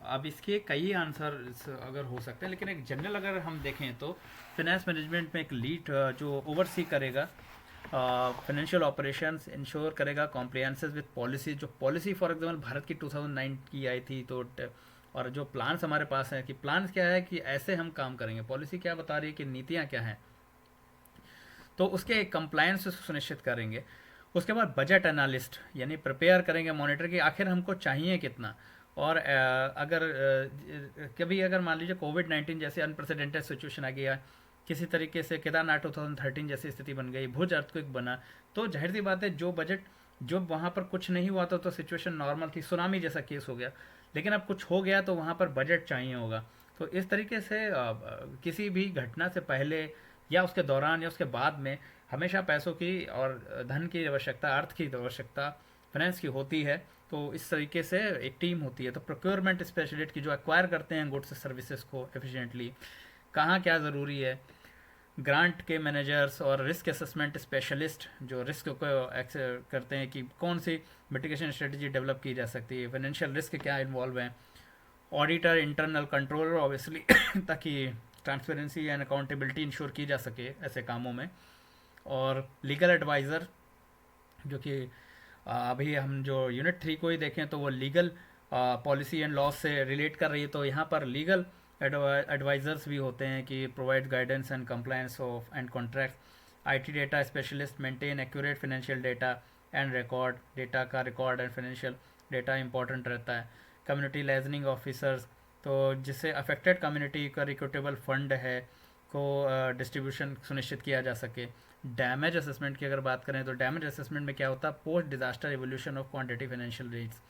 अब इसके कई आंसर अगर हो सकते हैं, लेकिन एक जनरल अगर हम देखें तो फाइनेंस मैनेजमेंट में एक लीड जो ओवरसी करेगा फाइनेंशियल ऑपरेशंस, इंश्योर करेगा कॉम्प्रिहेंसिव विद पॉलिसी। जो पॉलिसी फॉर एग्जांपल भारत की 2009 की आई थी, तो और जो प्लान्स हमारे पास हैं कि प्लान्स क्या है कि ऐसे हम काम करेंगे, पॉलिसी क्या बता रही है कि नीतियाँ क्या हैं, तो उसके कंप्लायंस सुनिश्चित करेंगे। उसके बाद बजट एनालिस्ट यानी प्रिपेयर करेंगे मॉनिटर कि आखिर हमको चाहिए कितना। और अगर कभी अगर मान लीजिए कोविड-19 जैसे अनप्रेसिडेंटेड सिचुएशन आ गया, किसी तरीके से केदारनाथ 2013 जैसी स्थिति बन गई, भुज अर्थक्वेक बना, तो जाहिर सी बात है जो वहाँ पर कुछ नहीं हुआ तो सिचुएशन नॉर्मल थी, सुनामी जैसा केस हो गया, लेकिन अब कुछ हो गया तो वहाँ पर बजट चाहिए होगा। तो इस तरीके से किसी भी घटना से पहले या उसके दौरान या उसके बाद में हमेशा पैसों की और धन की आवश्यकता, अर्थ की आवश्यकता, फाइनेंस की होती है। तो इस तरीके से एक टीम होती है। तो प्रोक्योरमेंट स्पेशलिस्ट की जो एक्वायर करते हैं गुड्स सर्विसेज को एफिशिएंटली, कहाँ क्या ज़रूरी है, ग्रांट के मैनेजर्स और रिस्क असेसमेंट स्पेशलिस्ट जो रिस्क को करते हैं कि कौन सी मिटिगेशन स्ट्रेटजी डेवलप की जा सकती है, फाइनेंशियल रिस्क क्या इन्वॉल्व हैं, ऑडिटर, इंटरनल कंट्रोलर ऑब्वियसली ताकि ट्रांसपेरेंसी एंड अकाउंटेबिलिटी इंश्योर की जा सके ऐसे कामों में, और लीगल एडवाइज़र जो कि अभी हम जो यूनिट 3 को ही देखें तो वो लीगल पॉलिसी एंड लॉ से रिलेट कर रही है। तो यहाँ पर लीगल एडवाइज़र्स भी होते हैं कि provide guidance and compliance of and contract. IT data specialist maintain accurate financial data and record, data का record and financial data important रहता है। कम्युनिटी लाइजनिंग ऑफिसर्स, तो जिससे अफेक्टेड कम्युनिटी का रिक्रूटेबल फंड है को डिस्ट्रीब्यूशन सुनिश्चित किया जा सके। डैमेज असेसमेंट की अगर बात करें तो डैमेज असेसमेंट में क्या होता है, post disaster evolution of quantity financial needs,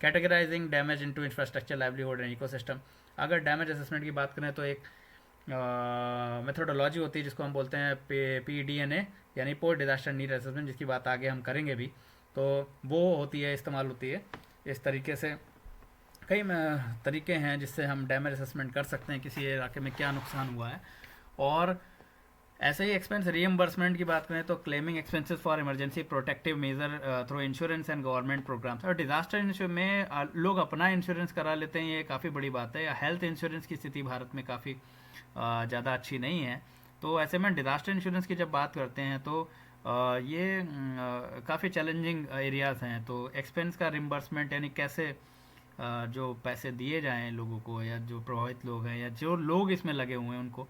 categorising damage into infrastructure, livelihood and ecosystem. अगर डैमेज असेसमेंट की बात करें तो एक मेथोडोलॉजी होती है जिसको हम बोलते हैं PDNA यानी पोस्ट डिजास्टर नीड असेसमेंट, जिसकी बात आगे हम करेंगे भी। तो वो होती है, इस्तेमाल होती है। इस तरीके से कई तरीके हैं जिससे हम डैमेज असेसमेंट कर सकते हैं किसी इलाके में क्या नुकसान हुआ है। और ऐसे ही एक्सपेंस रीएम्बर्समेंट की बात करें तो claiming expenses for emergency protective measure through insurance and government programmes. और डिजास्टर इंश्योरेंस में लोग अपना इंश्योरेंस करा लेते हैं, ये काफ़ी बड़ी बात है। हेल्थ इंश्योरेंस की स्थिति भारत में काफ़ी ज़्यादा अच्छी नहीं है। तो ऐसे में डिजास्टर इंश्योरेंस की जब बात करते हैं तो ये काफ़ी चैलेंजिंग एरियाज़ हैं। तो एक्सपेंस का रिम्बर्समेंट यानी कैसे जो पैसे दिए जाएं लोगों को, या जो प्रभावित लोग हैं या जो लोग इसमें लगे हुए हैं उनको,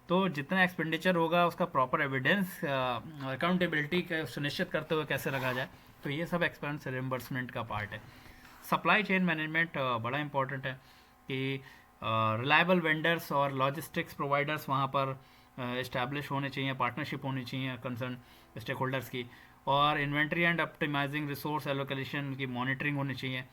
तो जितना एक्सपेंडिचर होगा उसका प्रॉपर एविडेंस अकाउंटेबिलिटी सुनिश्चित करते हुए कैसे रखा जाए। तो ये सब एक्सपेंस रिम्बर्समेंट का पार्ट है। सप्लाई चेन मैनेजमेंट बड़ा इंपॉर्टेंट है कि रिलायबल वेंडर्स और लॉजिस्टिक्स प्रोवाइडर्स वहाँ पर इस्टेब्लिश होने चाहिए, पार्टनरशिप होनी चाहिए कंसर्न स्टेक होल्डर्स की, और inventory and optimising resource allocation की मॉनिटरिंग होनी चाहिए।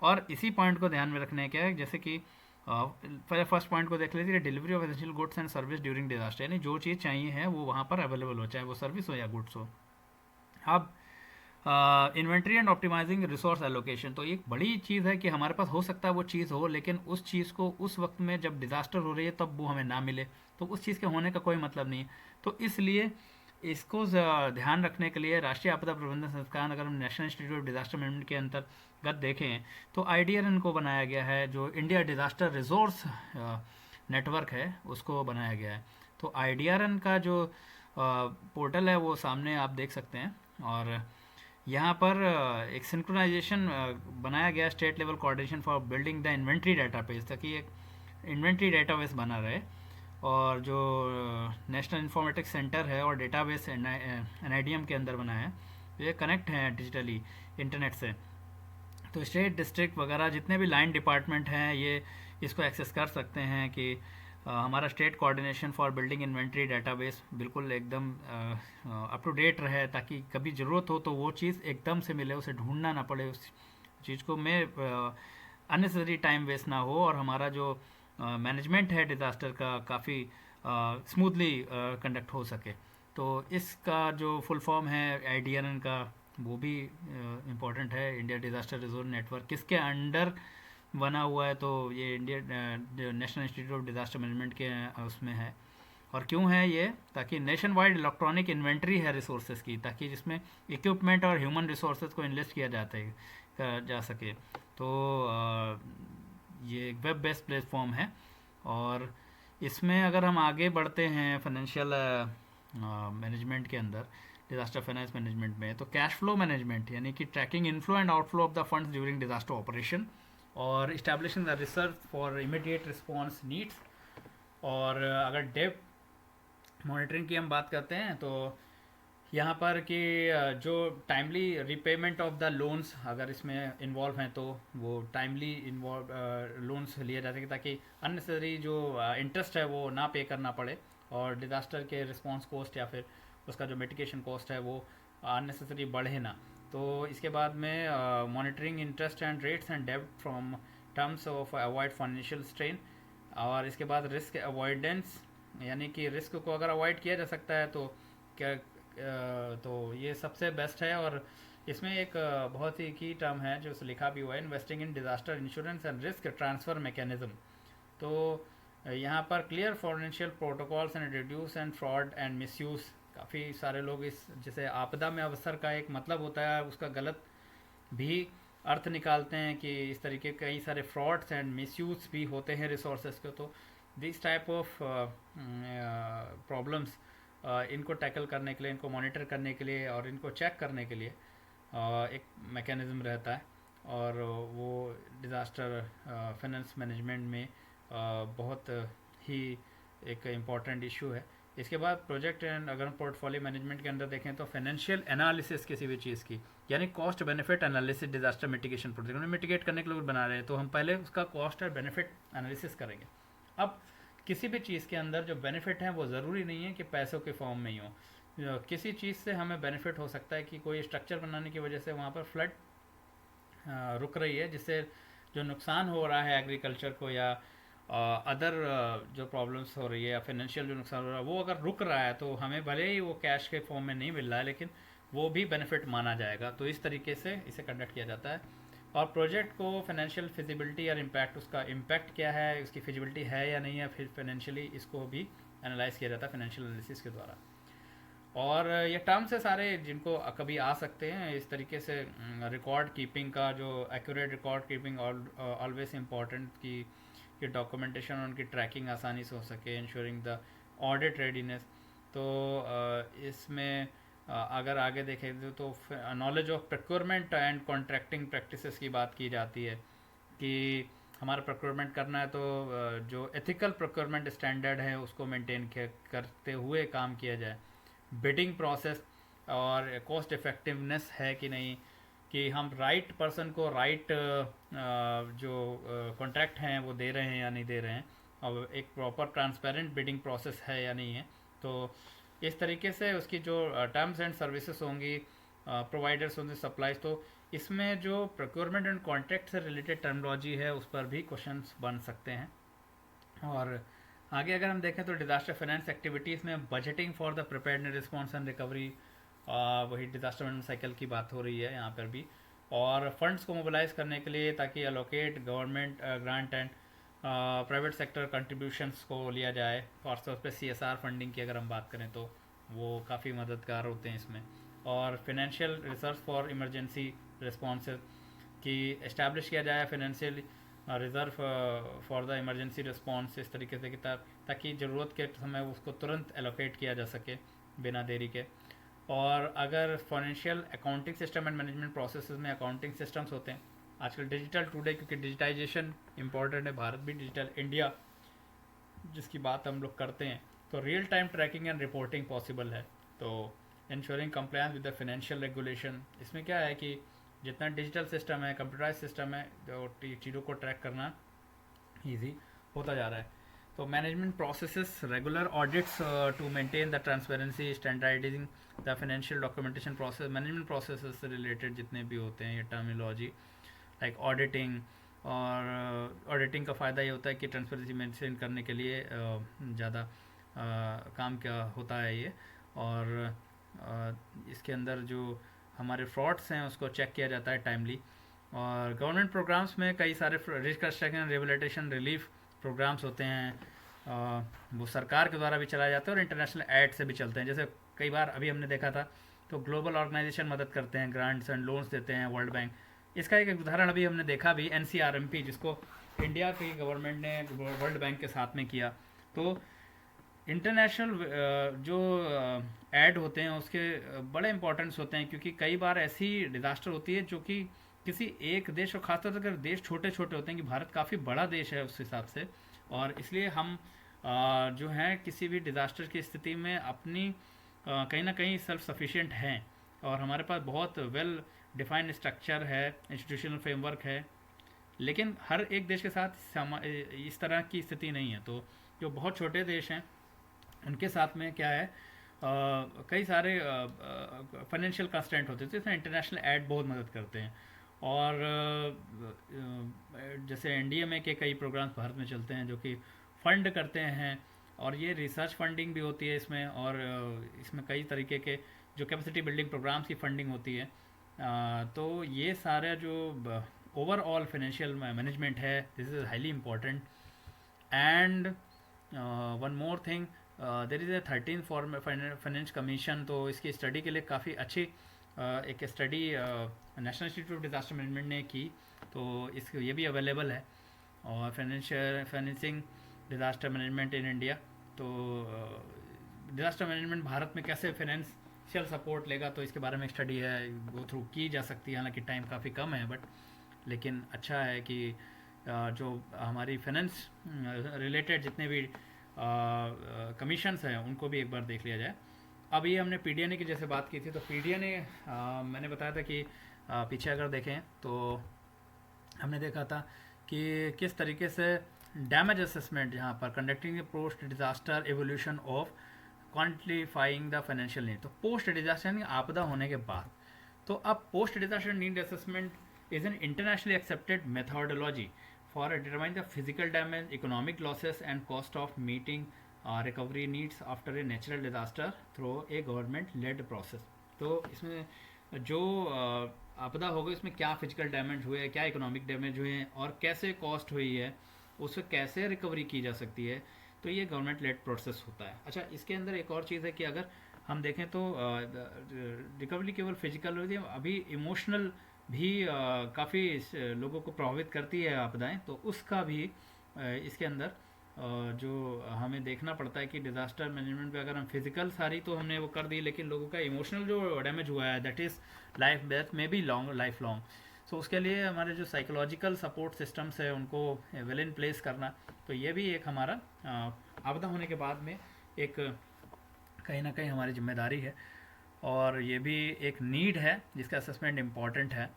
और इसी पॉइंट को ध्यान में रखने क्या है, जैसे कि फर्स्ट पॉइंट को देख लीजिए, delivery of essential goods and service during disaster, यानी जो चीज़ चाहिए है वो वहाँ पर अवेलेबल हो, चाहे वो सर्विस हो या गुड्स हो। अब inventory and optimising resource allocation. तो एक बड़ी चीज़ है कि हमारे पास हो सकता है वो चीज़ हो, लेकिन उस चीज़ को उस वक्त में जब डिज़ास्टर हो रही है तब वो हमें ना मिले, तो उस चीज़ के होने का कोई मतलब नहीं है। तो इसलिए इसको ध्यान रखने के लिए राष्ट्रीय आपदा प्रबंधन संस्थान, अगर हम national institute of disaster management के अंतर्गत देखें तो IDRN को बनाया गया है, जो इंडिया डिजास्टर रिसोर्स नेटवर्क है उसको बनाया गया है। तो IDRN का जो पोर्टल है वो सामने आप देख सकते हैं, और यहाँ पर एक सिंक्रोनाइजेशन बनाया गया, state level coordination for building the inventory database, ताकि एक इन्वेंट्री डाटाबेस बना रहे। और जो नेशनल इंफॉर्मेटिक्स सेंटर है और डेटाबेस NIDM के अंदर बना है, ये कनेक्ट हैं डिजिटली इंटरनेट से। तो स्टेट डिस्ट्रिक्ट वगैरह जितने भी लाइन डिपार्टमेंट हैं ये इसको एक्सेस कर सकते हैं कि हमारा state coordination for building inventory database बिल्कुल एकदम अप टू डेट रहे, ताकि कभी ज़रूरत हो तो वो चीज़ एकदम से मिले, उसे ढूंढना ना पड़े उस चीज़ को, में अननेसेसरी टाइम वेस्ट ना हो, और हमारा जो मैनेजमेंट है डिज़ास्टर का काफ़ी स्मूथली कंडक्ट हो सके। तो इसका जो फुल फॉर्म है IDRN का वो भी इम्पोर्टेंट है, इंडिया डिज़ास्टर रिसोर्स नेटवर्क। किसके अंडर बना हुआ है? तो ये India national institute of disaster management के उसमें है। और क्यों है ये? ताकि नेशन वाइड इलेक्ट्रॉनिक इन्वेंट्री है रिसोर्सेज की, ताकि जिसमें इक्विपमेंट और ह्यूमन रिसोर्सेज को इन्वेस्ट किया जा सके। तो ये एक वेब बेस्ड प्लेटफॉर्म है, और इसमें अगर हम आगे बढ़ते हैं फाइनेंशियल मैनेजमेंट के अंदर, डिज़ास्टर फाइनेंस मैनेजमेंट में, तो कैश फ्लो मैनेजमेंट यानी कि tracking inflow and outflow of the funds during disaster operation, और establishing the research for immediate response needs. और अगर डेप मॉनिटरिंग की हम बात करते हैं तो यहाँ पर कि जो timely repayment of the loans अगर इसमें इन्वॉल्व हैं तो वो टाइमली लोन्स लिए जा सके, ताकि अननेसेसरी जो इंटरेस्ट है वो ना पे करना पड़े, और डिज़ास्टर के रिस्पॉन्स कॉस्ट या फिर उसका जो मिटिगेशन कॉस्ट है वो अननेसेसरी बढ़े ना। तो इसके बाद में monitoring interest and rates and डेब्ट from terms of avoid financial strain. और इसके बाद रिस्क अवॉइडेंस, यानी कि रिस्क को अगर अवॉइड किया जा सकता है तो क्या तो ये सबसे बेस्ट है। और इसमें एक बहुत ही की टर्म है जो लिखा भी हुआ है, investing in disaster insurance and risk transfer mechanism. तो यहाँ पर clear financial protocols and reduce and fraud and misuse. काफ़ी सारे लोग इस जैसे आपदा में अवसर का एक मतलब होता है, उसका गलत भी अर्थ निकालते हैं कि इस तरीके कई सारे फ्रॉड्स एंड मिसयूज भी होते हैं रिसोर्सेज के। तो दिस टाइप ऑफ प्रॉब्लम्स इनको टैकल करने के लिए, इनको मॉनिटर करने के लिए और इनको चेक करने के लिए एक मैकेनिज्म रहता है, और वो डिज़ास्टर फाइनेंस मैनेजमेंट में बहुत ही एक इम्पॉर्टेंट इशू है। इसके बाद प्रोजेक्ट एंड अगर हम पोर्टफोलियो मैनेजमेंट के अंदर देखें तो फाइनेंशियल एनालिसिस किसी भी चीज़ की, यानी cost benefit analysis disaster mitigation project उन्हें मिटिगेट करने के लिए बना रहे हैं, तो हम पहले उसका कॉस्ट और बेनिफिट एनालिसिस करेंगे। अब किसी भी चीज़ के अंदर जो बेनिफिट हैं वो ज़रूरी नहीं है कि पैसों के फॉर्म में ही हो। किसी चीज़ से हमें बेनिफिट हो सकता है कि कोई स्ट्रक्चर बनाने की वजह से वहाँ पर फ्लड रुक रही है, जिससे जो नुकसान हो रहा है एग्रीकल्चर को या अदर जो प्रॉब्लम्स हो रही है या फाइनेंशियल जो नुकसान हो रहा है वो अगर रुक रहा है तो हमें भले ही वो कैश के फॉर्म में नहीं मिल रहा है लेकिन वो भी बेनिफिट माना जाएगा। तो इस तरीके से इसे कंडक्ट किया जाता है। और प्रोजेक्ट को फाइनेंशियल फिजिबिलिटी और इम्पैक्ट, उसका इम्पैक्ट क्या है, उसकी फिजिबिलिटी है या नहीं है, फिर फाइनेंशियली इसको भी एनालाइज किया जाता है फाइनेंशियल एनालिसिस के द्वारा। और ये टर्म्स है सारे जिनको कभी आ सकते हैं इस तरीके से। रिकॉर्ड कीपिंग का जो accurate record keeping always important कि डॉक्यूमेंटेशन और उनकी ट्रैकिंग आसानी से हो सके, इंश्योरिंग द ऑडिट रेडीनेस। तो इसमें अगर आगे देखें तो knowledge of procurement and contracting practices की बात की जाती है कि हमारा प्रोक्योरमेंट करना है तो जो एथिकल प्रोक्योरमेंट स्टैंडर्ड है उसको मेंटेन करते हुए काम किया जाए। बिडिंग प्रोसेस और कॉस्ट इफेक्टिवनेस है कि नहीं, कि हम राइट पर्सन को राइट जो कॉन्ट्रैक्ट हैं वो दे रहे हैं या नहीं दे रहे हैं, और एक प्रॉपर ट्रांसपेरेंट बिडिंग प्रोसेस है या नहीं है। तो इस तरीके से उसकी जो टर्म्स एंड सर्विसेज होंगी, प्रोवाइडर्स होंगे, सप्लाईज, तो इसमें जो प्रोक्योरमेंट एंड कॉन्ट्रैक्ट से रिलेटेड टर्मिनोलॉजी है उस पर भी क्वेश्चंस बन सकते हैं। और आगे अगर हम देखें तो डिजास्टर फाइनेंस एक्टिविटीज़ में budgeting for the preparedness, response and recovery वही डिज़ास्टर मैनेजमेंट साइकिल की बात हो रही है यहाँ पर भी, और फंड्स को मोबिलाइज करने के लिए ताकि allocate government grant and private sector contributions को लिया जाए। खासतौर पे CSR फंडिंग की अगर हम बात करें तो वो काफ़ी मददगार होते हैं इसमें। और financial research for emergency response कि इस्टेब्लिश किया जाए financial reserve for the emergency response इस तरीके से कि ताकि ज़रूरत के समय उसको तुरंत एलोकेट किया जा सके बिना देरी के। और अगर financial accounting system and management processes में अकाउंटिंग सिस्टम्स होते हैं आजकल डिजिटल टुडे, क्योंकि डिजिटाइजेशन इंपॉर्टेंट है, भारत भी डिजिटल इंडिया जिसकी बात हम लोग करते हैं, तो real time tracking and reporting possible है। तो ensuring compliance with the financial regulation, इसमें क्या है कि जितना डिजिटल सिस्टम है, कंप्यूटराइज सिस्टम है, जो चीज़ों को ट्रैक करना ईजी होता जा रहा है। तो management processes, regular audits to maintain the transparency, standardising the financial documentation process, management processes से रिलेटेड जितने भी होते हैं ये टर्मिनोलॉजी लाइक ऑडिटिंग। और ऑडिटिंग का फ़ायदा ये होता है कि ट्रांसपेरेंसी मेंटेन करने के लिए ज़्यादा काम क्या होता है ये, और इसके अंदर जो हमारे फ्रॉड्स हैं उसको चेक किया जाता है टाइमली। और गवर्नमेंट प्रोग्राम्स में कई सारे रिकंस्ट्रक्शन रिहेबिलिटेशन रिलीफ प्रोग्राम्स होते हैं, वो सरकार के द्वारा भी चलाए जाते हैं और इंटरनेशनल एड से भी चलते हैं। जैसे कई बार अभी हमने देखा था तो ग्लोबल ऑर्गेनाइजेशन मदद करते हैं, ग्रांट्स एंड लोन्स देते हैं, वर्ल्ड बैंक। इसका एक उदाहरण अभी हमने देखा भी NCRMP, जिसको इंडिया की गवर्नमेंट ने वर्ल्ड बैंक के साथ में किया। तो इंटरनेशनल जो ऐड होते हैं उसके बड़े इंपॉर्टेंस होते हैं, क्योंकि कई बार ऐसी डिज़ास्टर होती है जो कि किसी एक देश, और खासतौर से अगर देश छोटे छोटे होते हैं, कि भारत काफ़ी बड़ा देश है उस हिसाब से, और इसलिए हम जो हैं किसी भी डिज़ास्टर की स्थिति में अपनी कहीं ना कहीं सेल्फ सफिशिएंट हैं, और हमारे पास बहुत वेल डिफाइंड स्ट्रक्चर है, इंस्टीट्यूशनल फ्रेमवर्क है। लेकिन हर एक देश के साथ इस तरह की स्थिति नहीं है। तो जो बहुत छोटे देश हैं उनके साथ में क्या है, कई सारे फाइनेंशियल कंस्ट्रेंट होते हैं, तो इसमें इंटरनेशनल एड बहुत मदद करते हैं। और जैसे NDMA के कई प्रोग्राम्स भारत में चलते हैं जो कि फंड करते हैं, और ये रिसर्च फंडिंग भी होती है इसमें, और इसमें कई तरीके के जो कैपेसिटी बिल्डिंग प्रोग्राम्स की फंडिंग होती है। तो ये सारे जो ओवरऑल फाइनेंशियल मैनेजमेंट है, this is highly important. And one more thing, there is a 13 form finance commission, तो इसकी स्टडी के लिए काफ़ी अच्छी एक study national institute of disaster management ने की, तो इसको ये भी अवेलेबल है। और financing disaster management in India, तो डिज़ास्टर मैनेजमेंट भारत में कैसे फाइनेंशियल सपोर्ट लेगा, तो इसके बारे में एक स्टडी है, गो थ्रू की जा सकती है। हालांकि टाइम काफ़ी कम है, बट लेकिन अच्छा है कि जो हमारी फाइनेंस रिलेटेड जितने भी कमीशंस हैं उनको भी एक बार देख लिया जाए। अब ये हमने PDNA की जैसे बात की थी, तो PDNA मैंने बताया था कि पीछे अगर देखें तो हमने देखा था कि किस तरीके से डैमेज असेसमेंट यहाँ पर conducting post disaster evolution of quantifying the financial need, तो पोस्ट डिज़ास्टर यानी आपदा होने के बाद। तो अब post disaster need assessment is an internationally accepted methodology for determine the physical damage, economic losses and cost of meeting recovery needs after a natural disaster through a government led process। तो इसमें जो आपदा होगी इसमें क्या physical damage हुए, क्या economic damage हुए हैं, और कैसे कॉस्ट हुई है, उससे कैसे रिकवरी की जा सकती है, तो ये गवर्नमेंट लेड प्रोसेस होता है। अच्छा, इसके अंदर एक और चीज़ है कि अगर हम देखें तो रिकवरी केवल फिजिकल होती है, अभी इमोशनल भी काफ़ी लोगों को प्रभावित करती है आपदाएं, तो उसका भी इसके अंदर जो हमें देखना पड़ता है कि डिज़ास्टर मैनेजमेंट पे अगर हम फिजिकल सारी तो हमने वो कर दी, लेकिन लोगों का इमोशनल जो डैमेज हुआ है दैट इज़ लाइफ डेथ में भी लाइफ लॉन्ग। सो उसके लिए हमारे जो साइकोलॉजिकल सपोर्ट सिस्टम्स है उनको वेल इन प्लेस करना, तो ये भी एक हमारा आपदा होने के बाद में एक कहीं ना कहीं हमारी जिम्मेदारी है, और ये भी एक नीड है जिसका असेसमेंट इम्पॉर्टेंट है।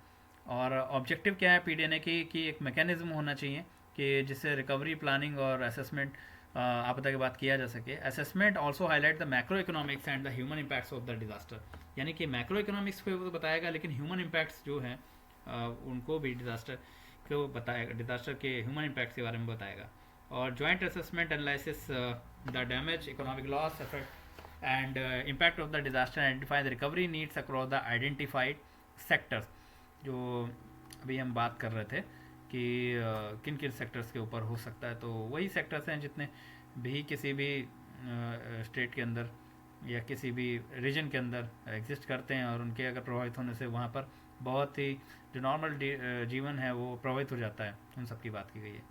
और ऑब्जेक्टिव क्या है PDNA की कि एक मैकेनिज्म होना चाहिए कि जिससे रिकवरी प्लानिंग और असेसमेंट आपदा के बाद किया जा सके। Assessment also highlight the macro economics and the human impacts of the disaster, यानी कि मैक्रो इकोनॉमिक्स को तो बताएगा, लेकिन ह्यूमन इम्पैक्ट्स जो हैं उनको भी डिजास्टर को बताएगा, डिजास्टर के ह्यूमन इम्पैक्ट्स के बारे में बताएगा। और joint assessment analysis the damage, economic loss, effect and impact of the disaster, identify the recovery needs across the identified sectors. जो अभी हम बात कर रहे थे कि किन किन सेक्टर्स के ऊपर हो सकता है, तो वही सेक्टर्स हैं जितने भी किसी भी स्टेट के अंदर या किसी भी रीजन के अंदर एग्जिस्ट करते हैं, और उनके अगर प्रभावित होने से वहाँ पर बहुत ही जो नॉर्मल जीवन है वो प्रभावित हो जाता है, उन सब की बात की गई है.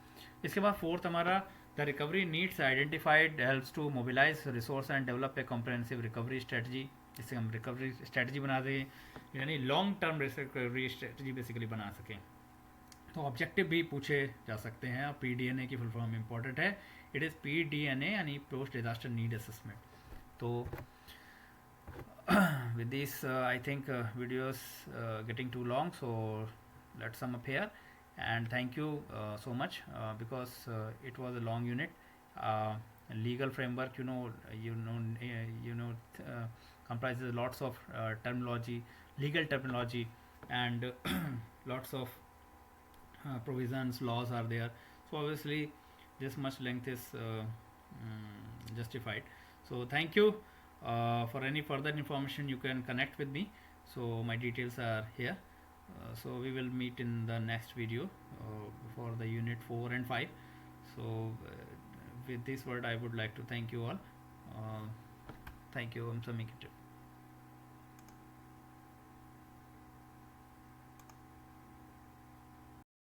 इसके बाद फोर्थ हमारा the recovery needs identified helps to mobilise resource and develop a comprehensive recovery strategy. जिससे हम रिकवरी स्ट्रेटजी बना दें, यानी long term recovery strategy basically बना सकें. तो ऑब्जेक्टिव भी पूछे जा सकते हैं. और PDNA की फुल फॉर्म इंपॉर्टेंट है. इट इज़ PDNA यानी पोस्ट डिजास्टर नीड असेसमेंट. तो with this I think videos getting too long, so let's sum up here, and thank you so much because it was a long unit. Legal framework, comprises lots of terminology, legal terminology, and lots of provisions, laws are there. So obviously this much length is justified. So thank you. For any further information you can connect with me, so my details are here. So we will meet in the next video for the unit 4 and 5. So with this word I would like to thank you all. Thank you. I'm Samik.